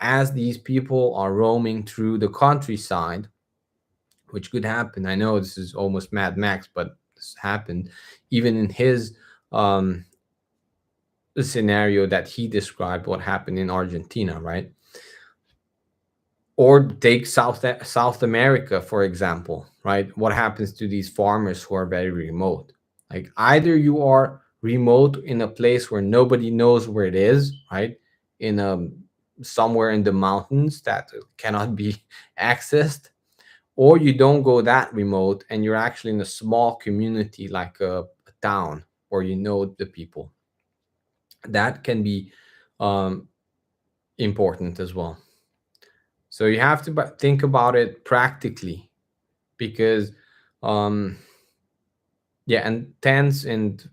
As these people are roaming through the countryside, which could happen. I know this is almost Mad Max, but this happened even in his um, scenario that he described, what happened in Argentina, right? Or take South America, for example, right? What happens to these farmers who are very remote? Like, either you are remote in a place where nobody knows where it is, right? In somewhere in the mountains that cannot be accessed, or you don't go that remote and you're actually in a small community like a town where you know the people. That can be um, important as well. So you have to think about it practically, because um, yeah, and tents and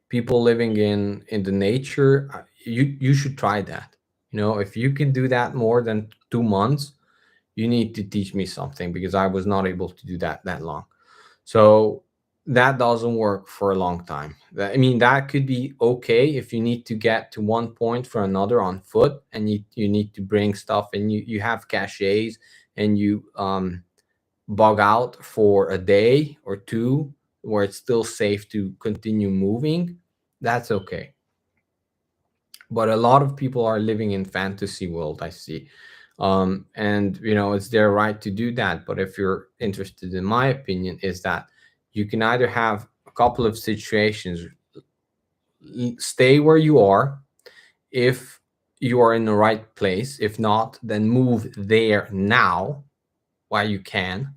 people living in the nature, you should try that. If you can do that more than 2 months, you need to teach me something, because I was not able to do that long. So that doesn't work for a long time. I mean, that could be okay if you need to get to one point for another on foot, and you need to bring stuff, and you have caches, and you bug out for a day or two where it's still safe to continue moving. That's okay. but a lot of people are living in fantasy world, I see. And it's their right to do that, but if you're interested, in my opinion, is that you can either have a couple of situations: stay where you are if you are in the right place. If not, then move there now while you can,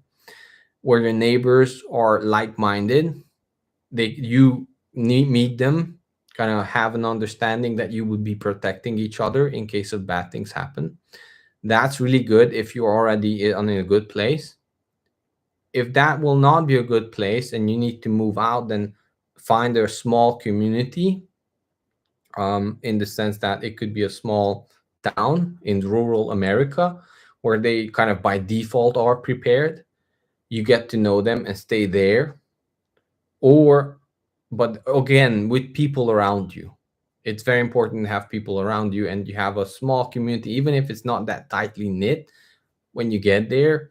where your neighbors are like-minded. You meet them, kind of have an understanding that you would be protecting each other in case of bad things happen. That's really good if you're already in a good place. If that will not be a good place and you need to move out, then find a small community, in the sense that it could be a small town in rural America where they kind of by default are prepared. You get to know them and stay there. Or, but again, with people around you. It's very important to have people around you, and you have a small community, even if it's not that tightly knit. When you get there,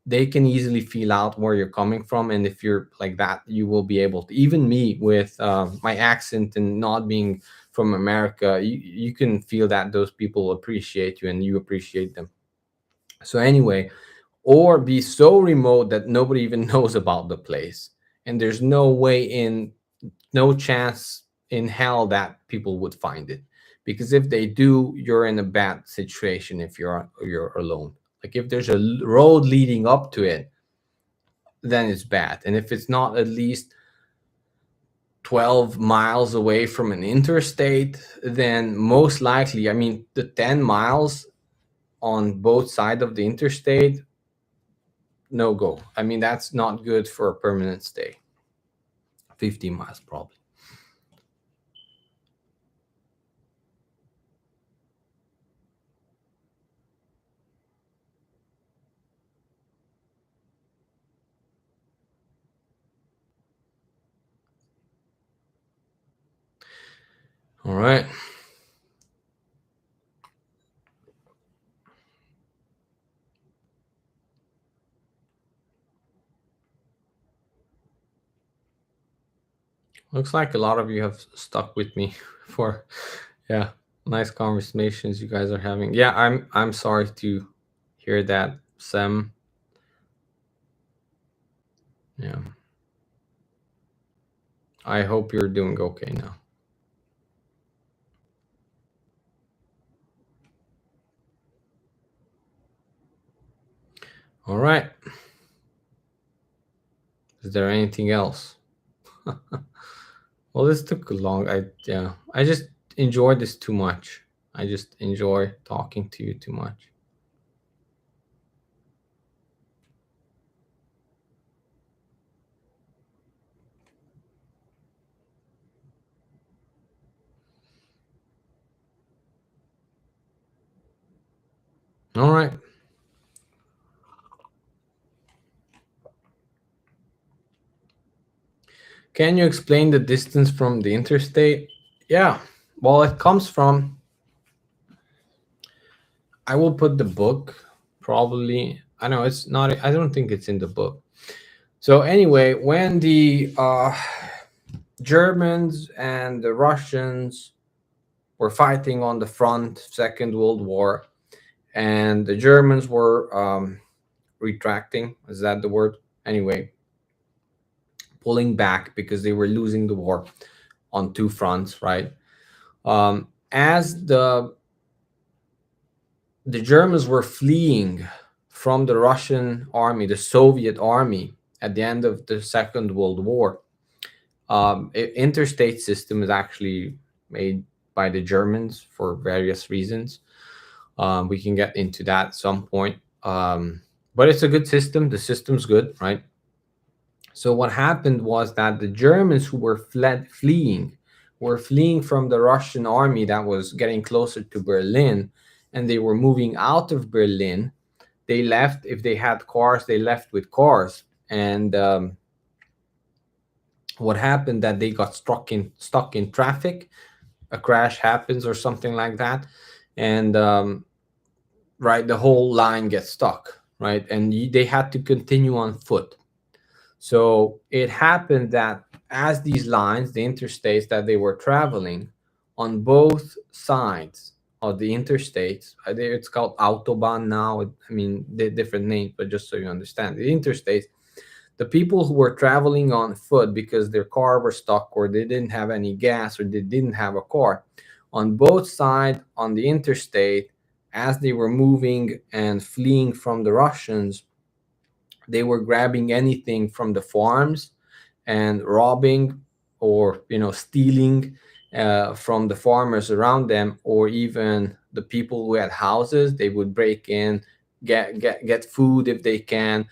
they can easily feel out where you're coming from, and if you're like that, you will be able to. Even me, with my accent and not being from America, you can feel that those people appreciate you and you appreciate them. So anyway, or be so remote that nobody even knows about the place, and there's no way in, no chance in hell that people would find it, because if they do, you're in a bad situation. If you're alone, like if there's a road leading up to it, then it's bad. And if it's not at least 12 miles away from an interstate, then most likely, I mean, the 10 miles on both sides of the interstate, no go. I mean, that's not good for a permanent stay. 15 miles probably. All right. Looks like a lot of you have stuck with me for, yeah, nice conversations you guys are having. Yeah, I'm sorry to hear that, Sam. Yeah. I hope you're doing okay now. All right. Is there anything else? Well, this took a long. I just enjoyed this too much. I just enjoy talking to you too much. All right. Can you explain the distance from the interstate? Yeah. Well, it comes from. I will put the book probably. I know it's not. I don't think it's in the book. So anyway, when the Germans and the Russians were fighting on the front, Second World War, and the Germans were retracting. Is that the word? Anyway, pulling back because they were losing the war on two fronts, right? As the Germans were fleeing from the Russian army, the Soviet army, at the end of the Second World War, interstate system is actually made by the Germans for various reasons. We can get into that at some point. But it's a good system. The system's good, right? So what happened was that the Germans who were were fleeing from the Russian army that was getting closer to Berlin, and they were moving out of Berlin. They left. If they had cars, they left with cars. And what happened that they got stuck in traffic. A crash happens or something like that, and right, the whole line gets stuck, right, and they had to continue on foot. So it happened that as these lines, the interstates that they were traveling, on both sides of the interstates. It's called autobahn now. I mean, the different names, but just so you understand, the interstates, the people who were traveling on foot because their car were stuck or they didn't have any gas or they didn't have a car, on both sides on the interstate, as they were moving and fleeing from the Russians, they were grabbing anything from the farms and robbing or stealing from the farmers around them, or even the people who had houses. They would break in, get food if they can.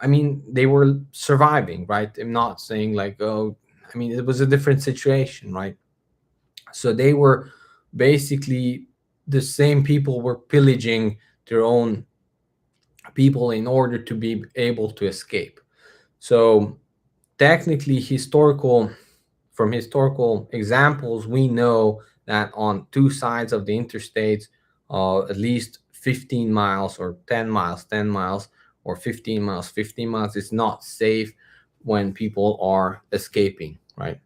I mean, they were surviving, right? I'm not saying like, oh, I mean, it was a different situation, right? So they were basically, the same people were pillaging their own people in order to be able to escape. So technically, from historical examples, we know that on two sides of the interstates, at least 15 miles or 10 miles, 10 miles, or 15 miles, 15 miles is not safe when people are escaping, right?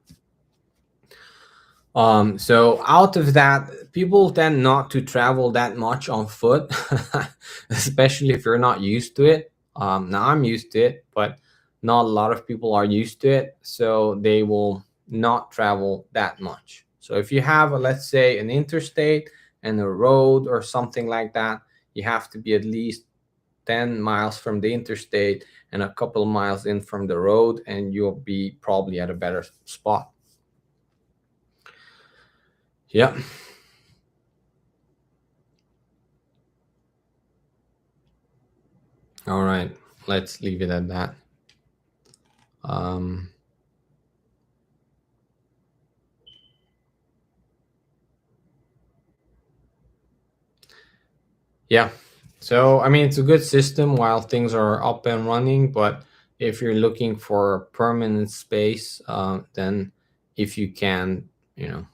So out of that, people tend not to travel that much on foot, especially if you're not used to it. Now I'm used to it, but not a lot of people are used to it, so they will not travel that much. So if you have, let's say, an interstate and a road or something like that, you have to be at least 10 miles from the interstate and a couple miles in from the road, and you'll be probably at a better spot. Yeah. All right. Let's leave it at that. Um, yeah. So, I mean, it's a good system while things are up and running, but if you're looking for permanent space, then if you can, you know,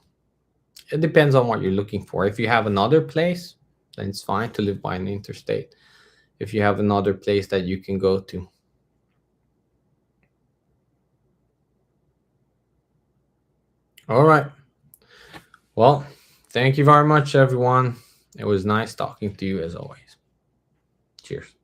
it depends on what you're looking for. If you have another place, then it's fine to live by an interstate. If you have another place that you can go to. All right. Well, thank you very much, everyone. It was nice talking to you as always. Cheers.